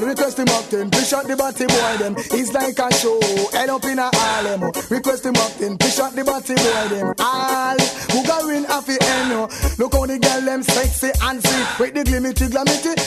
him up then, push out the body boy them. It's like a show, head up in a Harlem. Request him up then, push out the body boy them. All who go win happy end. Look how the girl them sexy and sweet. With the glimity,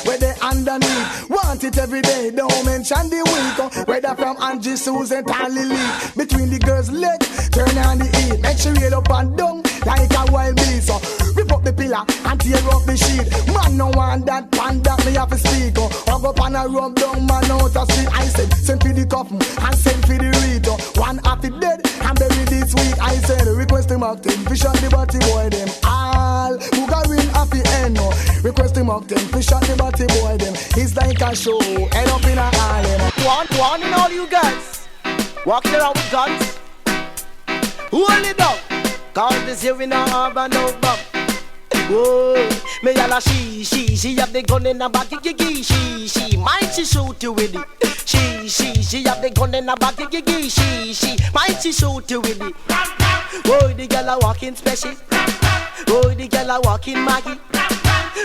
where they underneath. Want it every day, don't mention the week. Whether from Angie, Susan, and Lily. Between the girls' legs, turn on the heat. Make sure you up and down like a wild beast. So rip up the pillar and tear up the sheet. Man no want that, pan that me have to speak. Hug up and a rub down man out of street. I said send for the coffin and send for the reed. One happy dead and bury this week. I said request him up then, fish on the body boy them. All who got win happy end. Request him up then, fish on the body boy them. It's like a show, head up in a Harlem. One in all you guys walking around with guns. Hold it up, cause this here we not have no bump. Whoa, me yalla she have the gun in her back, she might she shoot you with it. She have the gun in her back, she might she shoot you with it. Whoa, the girl a walking special. Whoa, the girl a walking Maggie.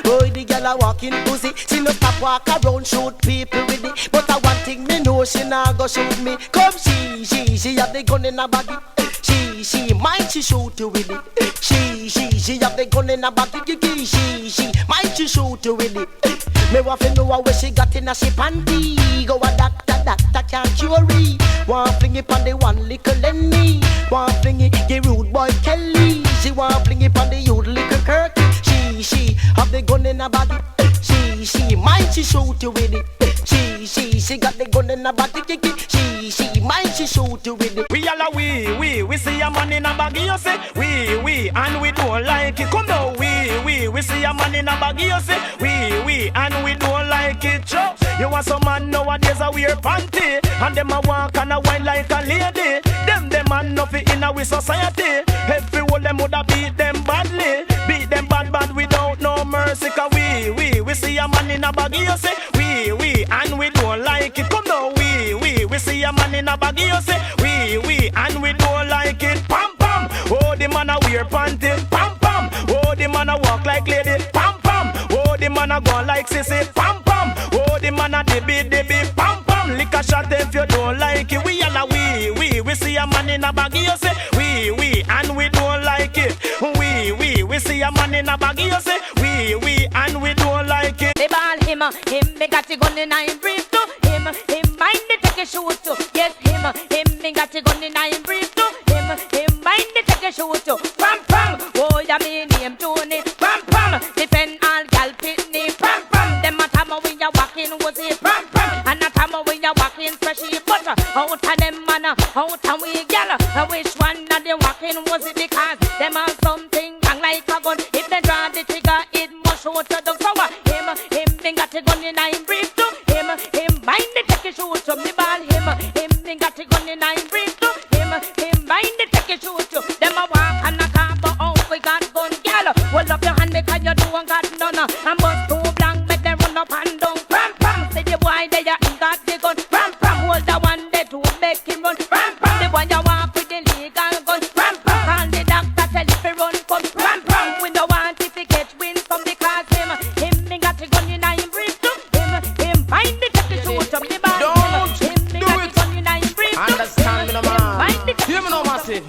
Oh, the girl a walking pussy. She no stop walk around shoot people with it. But I one thing me know she nah go shoot me. Come she have the gun in her body. She might she shoot you with it. She have the gun in her body. She might she shoot you with it. Me want to know where she got in a she panty. Go a doctor can't cure it. Want fling it on the one little Lenny. Want fling it the rude boy Kelly. She want fling it on the youth little Kirky. She have the gun in her body. She might she shoot you with it. She got the gun in her body. She might she shoot you with it. We all a we see a man in a baggy, you say we and we don't like it. Come now, we see a man in a baggy, you say we and we don't like it. Cho, you want some man nowadays a wear panty and them a walk and a wine like a lady. Them man nothing in our society. Every one them woulda beat them badly, bad without no mercy. Cause we see a man in a baggy, you say we and we don't like it. Come now, we see a man in a baggy, you say we and we don't like it. Pam pam, oh the man a wear panty. Pam pam, oh the man a walk like lady. Pam pam, oh the man a go like sissy. Pam pam, oh the man a dibby. Pam pam, lick a shot if you don't like it. We all a we see a man in a baggy, you say we and we don't like it. We see a man in a baggy, you say we and we don't like it. They ball him me got the gun in him brief too. Him mind the take a shoot too. Yes, him me got the gun in him brief too. Him mind the take a shoot too. Pam pam, oh ya me name Tony. Pam pam, defend all gal pitney. Pam pam, them a time when you walking was it. Pam pam, and a time when you walking freshy butter. Out of them man, out of we gal. Which one of them walking was it because them have something bang like a gun. If they draw the trigger, it must shoot to the flower. Him got a gun in him brief too. Him mind the take a shoot to me ball. Him got a gun in him brief too. Him mind the take a shoot to. Them a walk and a car, but oh we got gun gal. Hold up your hand because you don't got none. And bust too blank, make them run up and down. Pram pam, say the boy there you got the gun. Pram pam, hold the one there to make him run. Pram pam, the boy you walk with the legal gun. Pram pam, call the doctor tell if he run come. Pram pam, we don't want if he catch wind from the class. Him me got the gun in him brief too. Him mind the take the shoot up the ball. Don't him me got the gun in him brief too. Understand me no man. Hear me no massive.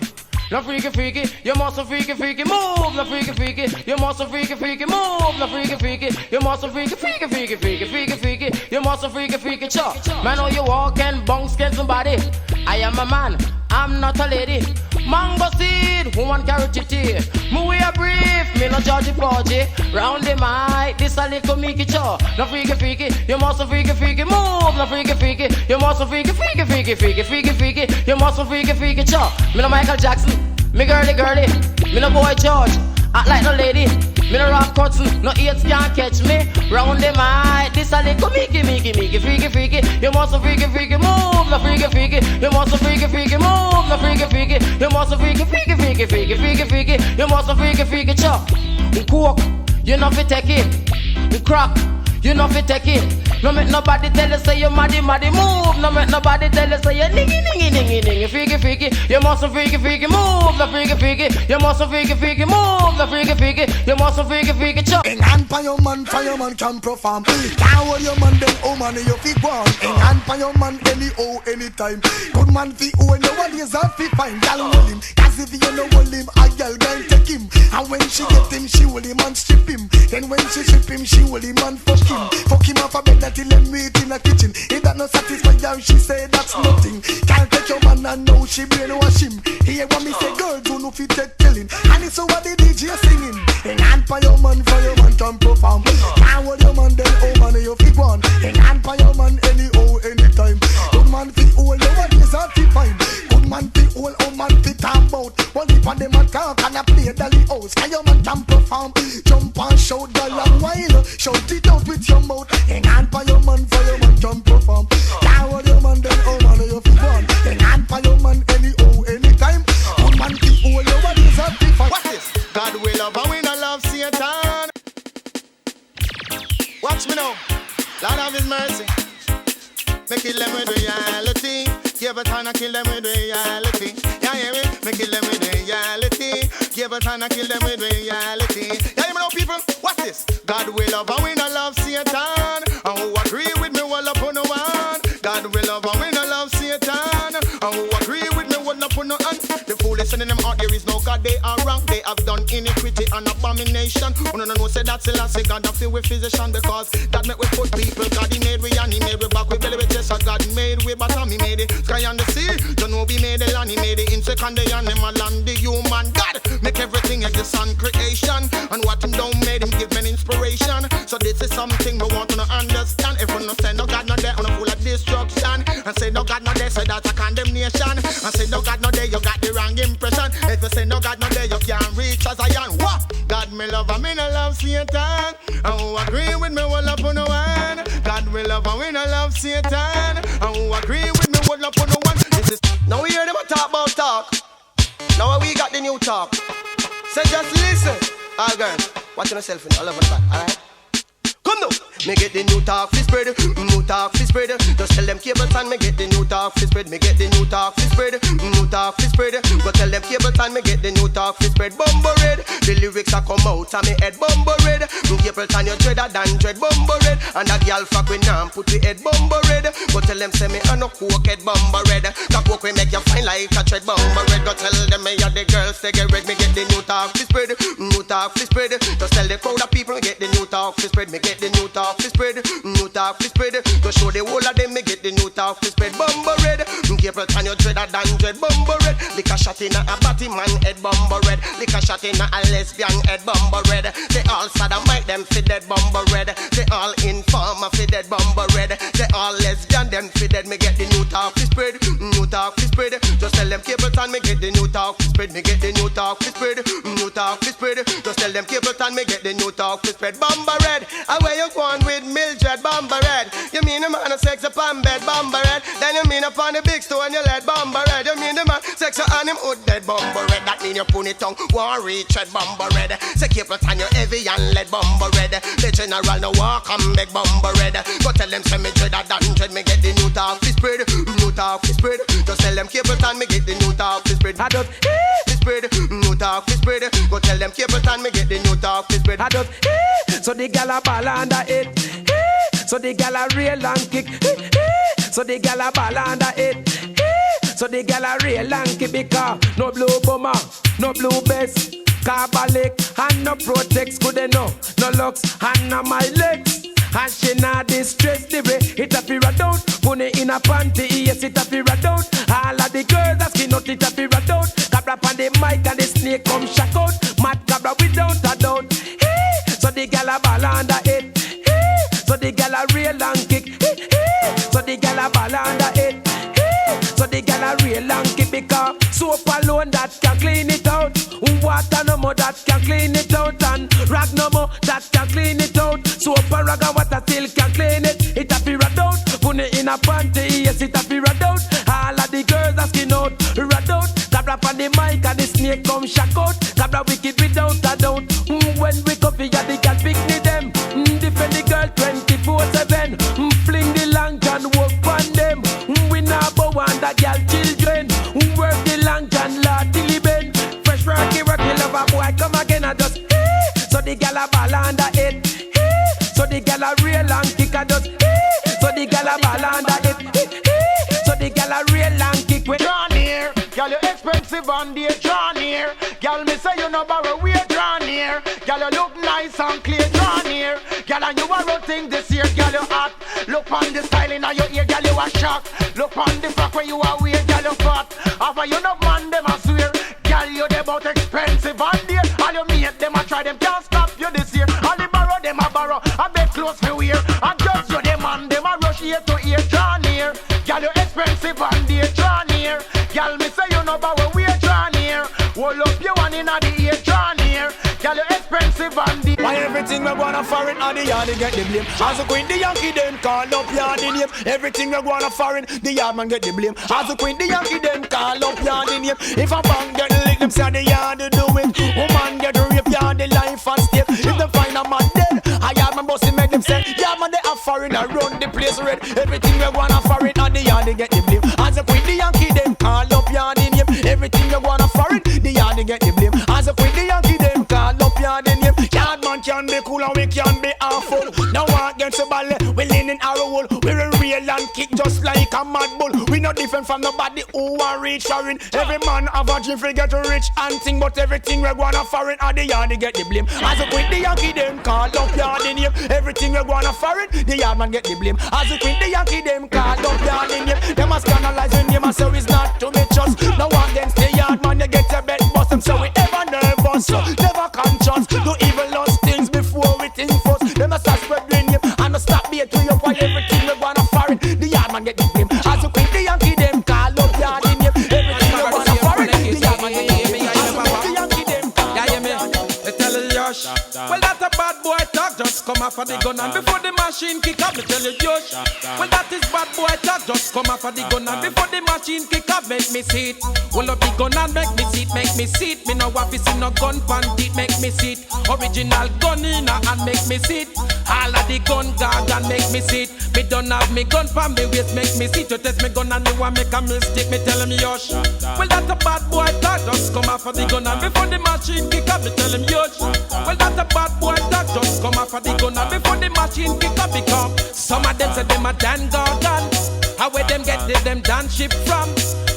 No freaky, you must freaky, move. No freaky, you must freaky, move. No freaky, you must freaky, you must freaky, chop. Man, oh you walk and bounce get somebody. I am a man, I'm not a lady. Mango seed, woman carrot tea. Me we a brief, me no judge porgy. Round the mic, this a little Mickey Cho. No freaky, you must freaky, move. No freaky, you must freaky, you must freaky, chop. Me no Michael Jackson. Me girly, me no boy George, act like no lady. Me no rock cotton, no eats can't catch me. Round the mic, this a little Mickey, freaky. You must freaky, move, no freaky. You must freaky, move, no freaky. You must freaky. You must freaky, chop. We cook, you know fi take it. We crack. You know fi take it. No make nobody tell you say you maddy move. No make nobody tell you say you ningy freaky. You must freaky move the freaky. You must freaky move the freaky. You must freaky chop. In hand fireman can perform. Can't hold your man then oh man you fi go on. In hand fireman anytime. Good man fi who and no one is have fi fine. Girl hold him, cause if you no hold him, a girl can take him. And when she get him, she hold him and strip him. Then when she strip him, she hold him and fuck him. Fuck him off a bed until them meet in the kitchen. If that not satisfy her, she say that's nothing. Can't take your man and now she brainwash him. Hear what me say, girl, do no fit take killing. And it's over the DJ singing. In hand for your man can perform. Can't hold your man then oh man you fit one. In hand for your man anytime. Good man fit all your one is hard to find. Good man fit all oh man fit talk about. One tip on them and talk and I play dolly house. Can your man can perform. Jump and shout the long while. Shout it out with your mouth. In hand for your man can perform. Can't hold your man then oh man you fit one. In hand for your man anytime. Good man fit all your one is hard to find. What's this? God will love and we not love Satan. Watch me now, Lord of His mercy. Me kill them with reality. Give a time to kill them with reality. Yeah, hear me? Me kill them with reality. Give a time to kill them with reality. Yeah, hear me now, people? What's this? God will love and we not love Satan. And who agree with me will upon no one. God will love and we not love Satan. And who agree with me will upon no one. The foolish in them heart there is no God, they are wrong. They have done iniquity and abomination. No, say that's the last God of with physician. Because God make we put people. God he made we and he made we back we belly with chest. God made we bottom, he made it sky and the sea. You know we made the land, he made it insect and the animal and the human. God make everything exist on creation. And what him don't made him give men inspiration. So this is something we want to understand. Everyone no say no God not there, on a full of destruction. And say no God not there, say that's a condemnation. And say no God not there, you got the wrong impression. If you say no God not there, you can't reach as I am. What? God me love and me no love Satan. And who agree with me will up on no one. God will love and we no love Satan. And who agree with me will up on no one. This is now we hear them talk about talk. Now we got the new talk. So just listen. Alright girls, watch yourself in all over the back, alright? Come now, me get the new talk fi spread, new talk fi spread. Just tell them cable time, me get the new talk fi spread. Me get the new talk fi spread, new talk fi spread. Go tell them cable time, me get the new talk fi spread. Bumbo red, the lyrics a come out and me head bumbo red. Cable time you dreader than dread bumbo red. And a girl fuck with nam put the head bumbo red. Go tell them say me a no coke head bumbo red. That coke we make you fine like a tread bumbo red. Go tell them me a the girls they get red. Me get the new talk fi spread, new talk fi spread. Just tell the crowd of people me get the new talk fi spread. Me get the new talk fi spread, new talk fi spread. To show the whole of them me get the new talk fi spread. Bumbo red, April time you dreader than dread. Bumbo red, lick a shot in a batty man head. Bumbo red, lick a shot in a lesbian head. Bumbo red, they all sodomite them fi dead. Bumbo red, they all informer fi dead. Bumbo red, they all lesbian them fi dead. Me get the new talk fi spread, new talk fi spread. Just tell them cable time me get the new talk fi spread. Me get the new talk fi spread, new talk fi spread. Just tell them cable time me get the new talk fi spread. Bumbo red, away you going with Mildred Bumbo red. You mean the man a sex upon bed Bumbo red. Then you mean upon the big store and you let Bumbo red. You mean the man sex on him hood dead Bumbo red. That mean you pony tongue won't reach red Bumbo red. Say cable time you heavy and lead Bumbo red. The general no walk and beg Bumbo red. Go tell them say me dreader than dread. Me get the new talk fi spread, new talk fi spread. Just tell them cable time me get the new talk fi spread. I just fi spread, new talk fi spread. Go tell them cable time me get the new talk fi spread. I just so the gal a ball under it. So the gal a real and kick. So the gal a ball under it. So the gal a real and kick because no blue bomber, no blue best, carbolic and no protects. Good enough, no locks and no my legs. And she not distress the way it a fira down. Put it in a panty, yes it a fira down. All of the girls that skin out it a fira down. Cabra on the mic and the snake come shock out. Mad cabra without a doubt. So the gal a ball under it. So the gal a real and kick. So the gal a ball under it. So the gal a real and kick because soap alone that can clean it out. Water no more that can clean it out. And rag no more that can clean it out. Soap and rag and water still can clean it. It a be rad out. Put it in a panty, yes it a be rad out. All of the girls a skin out, rad out. Cabra on the mic and the snake come shock out. Cabra wicked without a doubt. When we coffee ya the gal pick me them. Defend the girl 20 expensive and they draw near. Girl, me say you no borrow, we draw near. Girl, you look nice and clear, draw near. Girl, and you a rotting this year, girl, you hot. Look on the style in your ear, girl, you a shock. Look on the frock where you are weird, girl, you fat. After you no man, them a swear. Girl, you them out expensive and dear. All you mate, them a try, them can't stop you this year. All the borrow, them a borrow. I bet close for wear. And just you them man, them a rush ear to ear, draw near. Girl, you expensive and dear, draw near. Girl, me say you no borrow, we draw near. Hold up your one in the ear, draw near. Girl, you expensive and dear. Why everything we gonna foreign and the yard they get the blame. As a queen the Yankee them call up yard the name. Everything we gonna foreign, the yard man get the blame. As a queen the Yankee them call up yard the name. If a bang get lick them say the yard to do it. Woman get rape yard the life and step. If them find a man dead, I yard man bossy make them say yard man they are foreign and run the place red. Everything we gonna foreign and the yard they get the blame. As a queen the Yankee them call up yard the name. Everything we gonna foreign, the yard they get the blame. As a queen the Yankee them call up yard the name. Yard man can be cool and we can be awful. Now one against the ball, we lean in our hole. We're a real and kick just like a mad bull. We not different from nobody who are rich foreign. Every man have a dream to get rich and thing, but everything we gonna foreign and the yard they get the blame. As a queen the Yankee them call up yard the name. Everything we gonna foreign, the yard man get the blame. As a queen the Yankee them call up yard the name. Them a scandalize the name and so it's not to be trust. Now against the yard man you get your bed bust. Them so we ever nervous, never conscious. Do evil lost things before we think first. Them a start spreading him and a stop be to you for everything we wanna foreign. The yard man get the blame. As a queen the Yankee them call up yard in him. Everything we wanna foreign. The yard man get the blame. As a queen the Yankee them call up yard in him. They tell you Yosh. Well that a bad boy talk, just come off of the gun and before the machine kick up, me tell you Yosh. Well that is bad boy talk, just come off of the gun and before the machine kick up, make me see it. Hold up the gun and make me see it, make me see it. Me no want to see no gun panty, make me see it. Original gun in and make me see it. All of the gun gag and make me see it. Me don't have me gun from me waist, make me see it. You test me gun and you want make a mistake, me tell him Yosh. Well that a bad boy talk, just come off of the gun and before the machine kick up, me tell him Yosh. Well that a bad boy talk, just come off of the gun and before the machine kick up, become. Some of them say them a Dan Gordon. How where them get them dance ship from?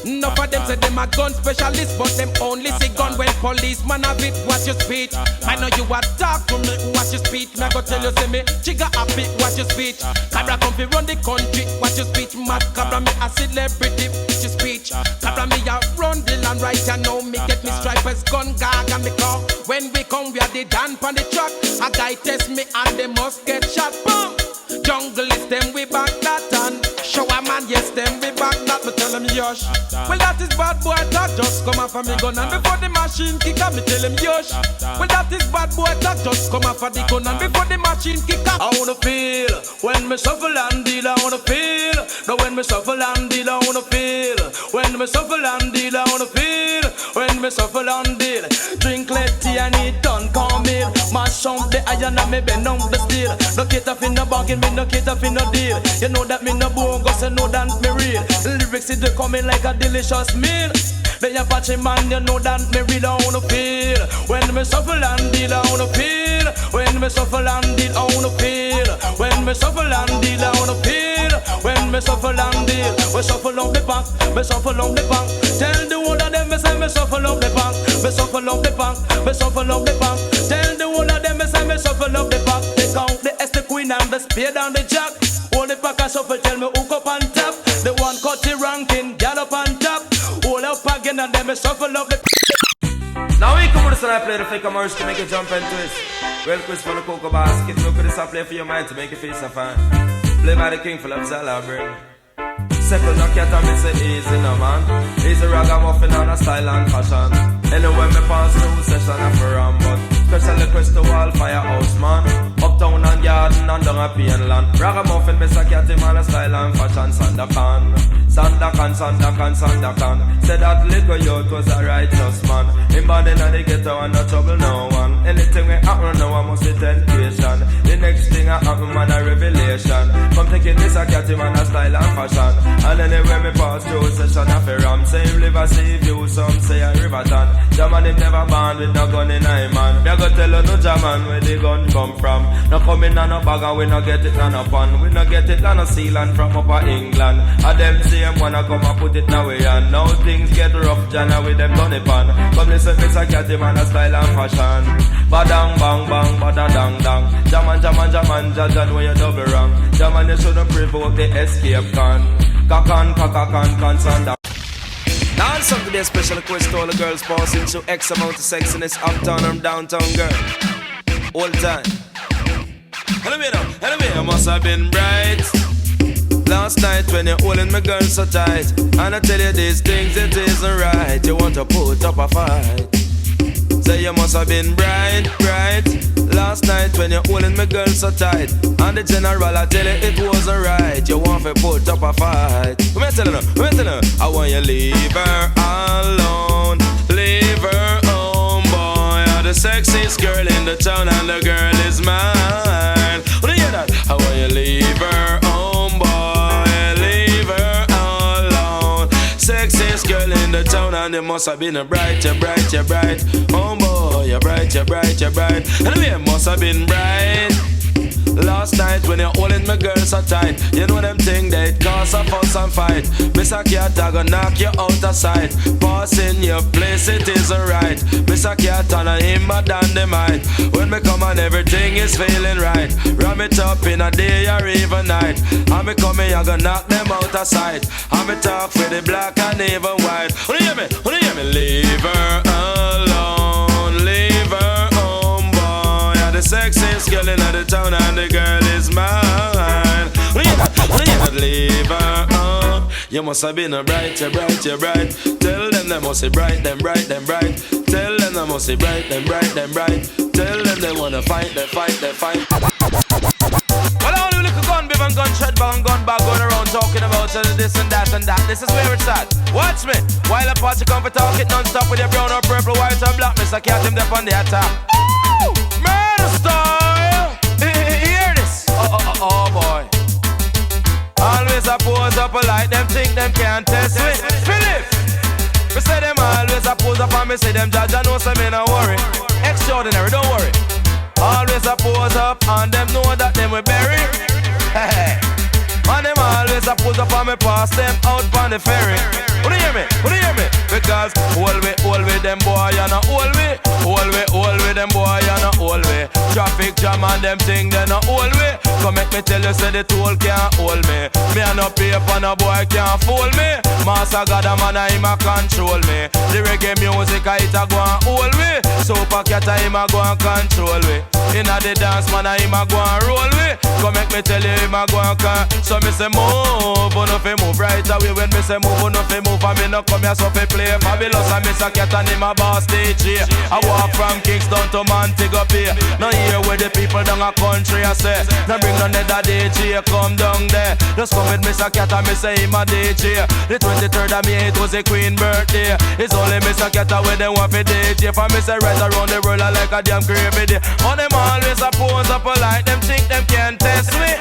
Enough of them say them a gun specialist, but them only see gun when policeman have it. Watch your speech. I know you a talk to me, watch your speech. Me I go tell you say me chigga happy, watch your speech. Cabra come fi run the country, watch your speech. Mad Cabra me a celebrity, watch your speech. Cabra me a run the land right you know me get me stripers gun gag and me call. When we come we are the dan on the truck. A guy test me and they must get shot. Boom. Jungle is them we back that and show a man yes them we back that. Me tell him Yosh. Well that is bad boy talk, just come off of me gun and before the machine kick up, me tell him Yosh. Well that is bad boy talk, just come off of the gun and before the machine kick up. I wanna feel when me shuffle and deal. I wanna feel. Now when me shuffle and deal, I wanna feel. When me shuffle and deal, I wanna feel. When me shuffle and deal. Drink tea and eat done come in. Mash up the iron and me bend on the steel. No cater for no bargain, me no cater for no deal. You know that me no bogus, you know that me real. Lyrics is coming like a delicious meal. They a patchy man, you know that me real. I wanna feel. When me shuffle and deal, I wanna feel. When me shuffle and deal, I wanna feel. When me shuffle and deal, I wanna feel. When me shuffle and deal, we shuffle up the bank, me shuffle up the bank. Tell the whole of them me say me shuffle up the bank, me shuffle up the bank, me shuffle up the bank. Tell the whole of them me say me shuffle up the bank. Take out the S, the queen and the spade and the jack. Hold the pack and shuffle, tell me hook up on top. The one cut the ranking, gal up on top. Hold up again and then me shuffle up the. Now we come with this and I play the flick of merge to make you jump and twist. Well, Chris for the cocoa basket, look at this I play for your mind to make you feel so fine. Play by the king full of celebrate. Second no cat and me say easy no man. Easy ragamuffin on a style and fashion. Anyway me pass through session after ram, but especially Crystal Wall Firehouse man. Uptown and garden and down a Painland. Ragamuffin me say cat him on a style and fashion. Sandakan, Sandakan, Sandakan, Sandakan. Said that little youth was a righteous man. Him bad in the ghetto and no trouble no one. Anything we happen now I must be temptation. The next thing I happen man a revelation. Come taking this a cat him on a style and fashion. And anyway me pass through session of a ram. Same liver sea view, some say a Riverton. Jaman him never born with no gun in him man. Me go tell you no Jaman where the gun come from. No come in on no bag and we no get it on no pan. We no get it on no Sealand from upper England. And them same wanna come and put it now way and now things get rough, Jana with them done it pan. Come listen, Mr. Catty man a style and fashion. Badang bang bang, badadang dang. Jaman, jajan when you double wrong. Jaman you shouldn't provoke the escape can. Kakan, sanda. Now something to be a special request to all the girls passing through X amount of sexiness uptown and downtown girl. All the time. Anyway, I must have been bright. Last night when you're holding my girl so tight, and I tell you these things, it isn't right. You want to put up a fight. Say you must have been bright. Last night when you're holding my girl so tight, and the general I tell you it wasn't right. You want to put up a fight. What am I telling her? I want you leave her alone. Leave her home, boy. You're the sexiest girl in the town and the girl is mine. What do you hear that? I want you leave her home, boy. Leave her alone. Sexiest girl in the town and you must have been a bright. Oh boy, you're bright. And you must have been bright. Last night when you're holding my girl so tight, you know them thing that cause a fuss and fight. Mr. Cat, I gonna knock you out of sight. Passing your place, it isn't right. Mr. Cat, and him a dynamite. When me come and everything is feeling right. Ram it up in a day or even night. And me come here, I gonna knock them out of sight. And me talk for the black and even white. Who do you hear me? Leave her alone. Leave her home, boy. You're the sexiest girl in the town and the girl is mine. Who do you leave her home? You must have been a bright. Tell them they must be bright. Tell them they must be bright. Tell them they wanna fight. Well, only look a gun, biv and gun, shed bag and gun bag going around talking about this and that. This is where it's at. Watch me. While a party come for talk it non-stop with your brown or purple, white or black. Mr. Cat him there on the attack. Murder style. Hear this. Oh boy. Always a pose up a light. Them think them can't test me. Philip. Me say them always a pose up and me say them judge. I know some me no worry. Extraordinary, don't worry. Always a pose up and them know that them will bury. Hey. And them always a pose up and me pass them out on the ferry. Who do you hear me? Because hold me, them boy and a hold me. Hold me, them boy and a hold me. Traffic jam and them thing they no hold me. Come make me tell you say the toll can't hold me. Me a no paper, no boy can't fool me. Master God a man a him a control me. The reggae music a it a go and hold me. Super Cat a him a go and control me. Inna the dance man a him a go and roll me. Come make me tell you him a go and so me say move, no fi move right away. When me say move, no fi move, and me no come here so fi play fabulous. And Mr. Cat and him a boss DJ. I walk from Kingston to Montego Bay. Now here where the people down a country I say. Now bring no nether DJ, come down there. Just come with Mr. Cat and me say him a DJ. The 23rd of May it was a Queen birthday. It's only Mr. Cat where they want fi DJ. For me say right around the world I like a damn crazy day. On them always a pose up a light. Them think them can't test me.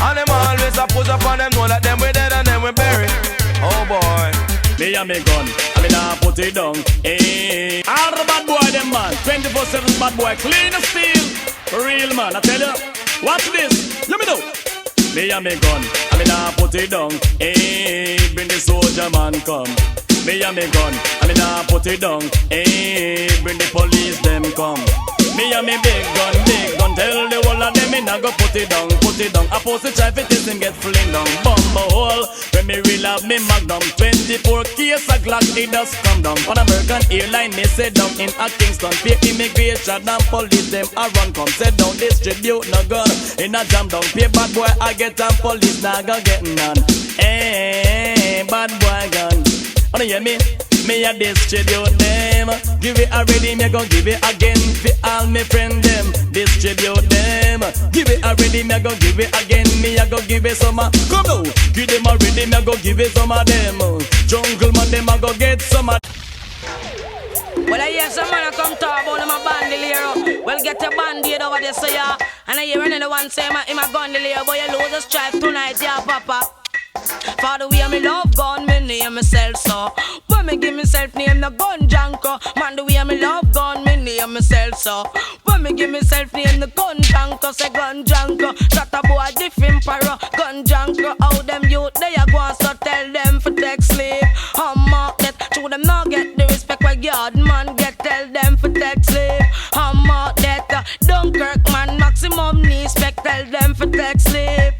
And them always a pose up on them know that them we dead and them we bury. Oh boy. Me and me gun, I mean I put it down. Hey. All the bad boy them man, 24/7 bad boy, clean the steel. For real man, I tell you. Watch this, let me know. Me and me gun, I mean I put it down. Hey, bring the soldier man come. Me and me gun, I mean I put it down. Hey, bring the police them come. Me and me big gun, tell the whole of them in I go put it down. I post the traffic test him get fling down. Bumble hole, when me real have me magnum. 24 case a Glock, it does come down. On American airline, me sit down in a Kingston. Pay immigration and police, them a run come. Sit down, distribute no gun in a jam down. Pay bad boy, I get and police, now go get none. Hey, bad boy gun. Wanna hear me? Me a distribute them. Give it already, me gon' give it again. For all me friend them, distribute them. Give it already, me gon' give it again. Me a go give it some. Come on, give them already, me go give it some of them. Jungle man, them a go get some of. Well, I hear some man come talk about him a bandolier. Well, get your band-aid over there, so yeah. And I hear another one say him a gondolier. But you lose the stripe tonight, yeah, papa. For the way me love gun, me name myself so. When me give myself name the gun junker. Man, the way me love gun, me name myself so. When me give myself name the gun junker, say gun junker. That a boy different para, gun junker. How them youth they a go so tell them for take sleep. Mark that, to them not get the respect where God man get. Tell them for take sleep. Mark that, Dunkirk man maximum respect. Tell them for take sleep.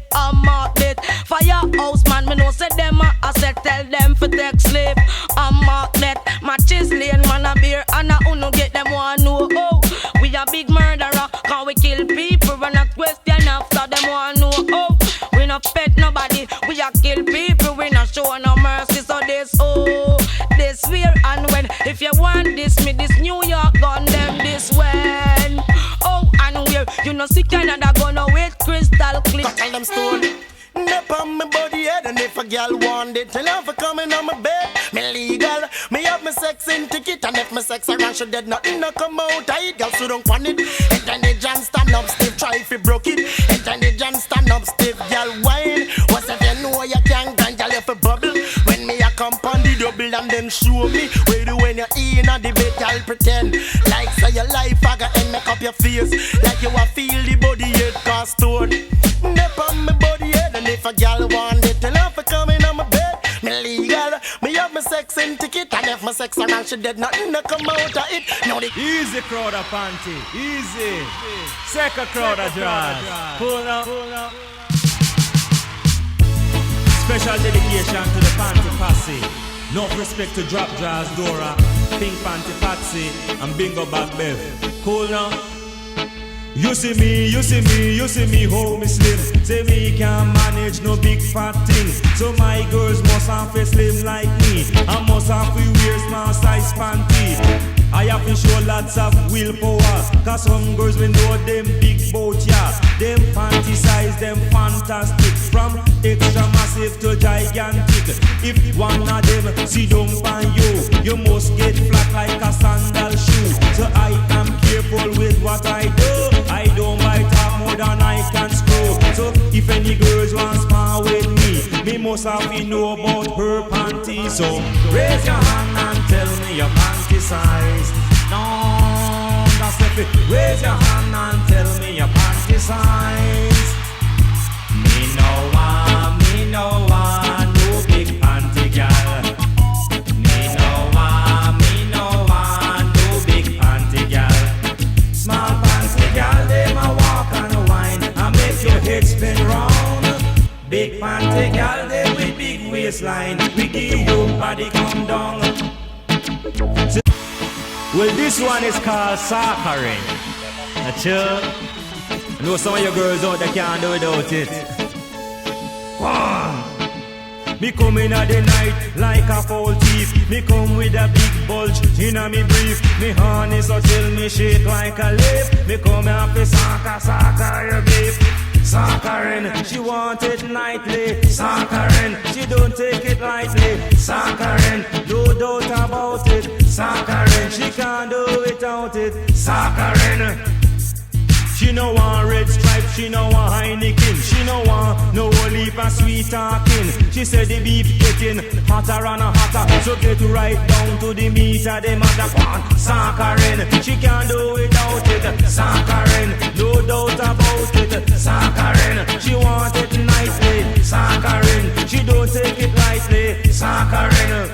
Mark that, Firehouse man me know say them I said tell them for take sleep. Mark that, matches lane man a beer and a uno get them one know. Oh, we a big murderer, can we kill people and a question after them one know. Oh, we not pet nobody, we a kill people, we not show no mercy. So this this where and when. If you want this, me this New York gun them this when. Oh, and where you know see Canada gonna wait crystal clear. Tell them stone. Nip on my body head, and if a girl want it, tell her for coming on my bed. Me legal, me have my sex in ticket, and if my sex around she dead, nothing no come out. I eat girl, so don't want it. And then the John stand up stiff, try if you broke it. And then the John stand up stiff, girl wine. What's if you know you can't grind, girl if you bubble. When me a come on the double and then show me where do when you're in a debate, I'll pretend like say your life I got and make up your face like you a feel the body head cast stone. Nip on my body head, and if a girl want it, tell her for coming on my bed. Me legal, me have my sex in ticket, and if my sex around she dead, nothing no come out of it. No, the easy crowd of panty, easy. Second crowd of jazz. Pull up. Special dedication to the panty posse. No respect to Drop Jazz, Dora, Pink Panty Patsy, and Bingo Bag Bev. Cool now. You see me, how me slim. Say me can't manage no big fat thing. So my girls must have to slim like me. I must have to wear small size panty. I have to show lots of willpower. Cause some girls we know them big boat, yeah. Them panty size, them fantastic. From extra massive to gigantic. If one of them see down on you, you must get flat like a sandal shoe. So I am careful with what I do. I don't bite off more than I can screw. So if any girls want spar with me must have to know about her panties. So raise your hand and tell me your panty size. No, that's the thing. Raise your hand and tell me your panty size. Me no one, no big panty girl. Me no one, no big panty girl. Small panty girl, they ma walk and wine and make your head spin round. Big panty girl, they with big waistline. We give your body come down. Well, this one is called Sakharin. I know some of your girls out there can't do without it. Me come in at the night like a foul thief. Me come with a big bulge in a me brief. Me harness so till me shake like a leaf. Me come here for Saka your beef. Sakharin, she want it nightly. Sakharin, she don't take it lightly. Sakharin, no doubt about it. Sakharin, she can't do without it. Sakharin, she no want red stripe, she no want Heineken. She no want no whole heap of sweet talking. She said the beef getting hotter and hotter. So get right down to the meat of the matter. Sakharin, she can't do without it. Sakharin, no doubt about it. Sakharin, she want it nicely. Sakharin, she don't take it lightly. Sakharin,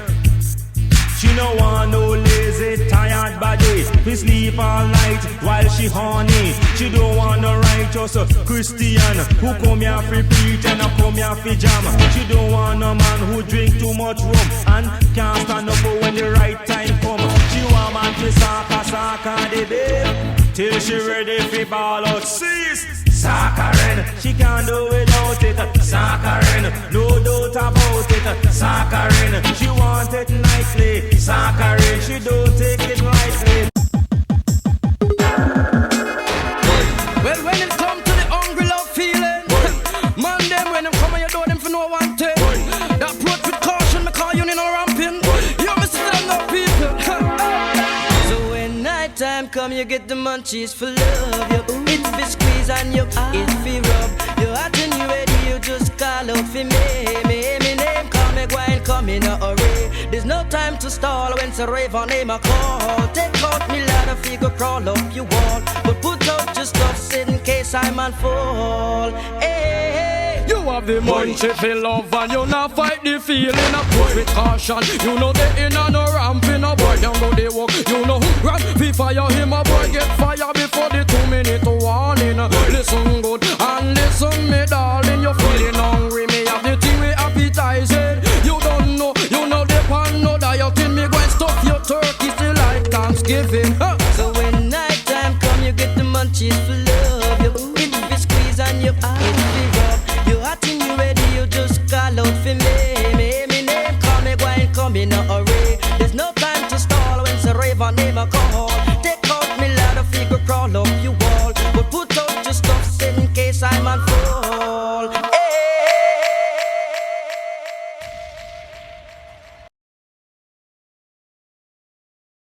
she no want no lazy, tired body. We sleep all night while she horny. She don't want no righteous Christian who come here for preach and come here for jam. She don't want no man who drink too much rum and can't stand up when the right time come. She want man to saka the babe till she ready for ball out. Cease. Sakharin, she can't do without it. Sakharin, no doubt about it. Sakharin, she want it nicely. Sakharin, she don't take it lightly. Well, when it come to the hungry love feeling, man, them when them come and you do them for no one thing. That approach with caution, me call you in a ramping. You me see them no people. So when night time come, you get the munchies for love. You it fi squeeze and you it fi rub. You hot and you ready, you just call out for me. Me name me go and come in a hurry. There's no time to stall when the raven name a call. Take out me ladder, figure crawl up your wall, but put out your stuff in case I'm on fall. Hey, you have the mind to feel love and you not fight the feeling. Approach with caution. You know they in a no ramping a boy down go they walk. You know who run fi fire him a boy get fire before the 2-minute warning. Listen good and listen me darling. You feeling hungry, me have the thing we appetizing. You don't know, you know the pan no dieting. Me go and stuff your turkey still like Thanksgiving. So when night time come, you get the munchies for love. You hit the squeeze and your eyes be rub. You hot and you ready, you just call out for me. Me name call me, go and come in a hurry. There's no time to stall when the raven name a call. Take out me ladder, figure crawl up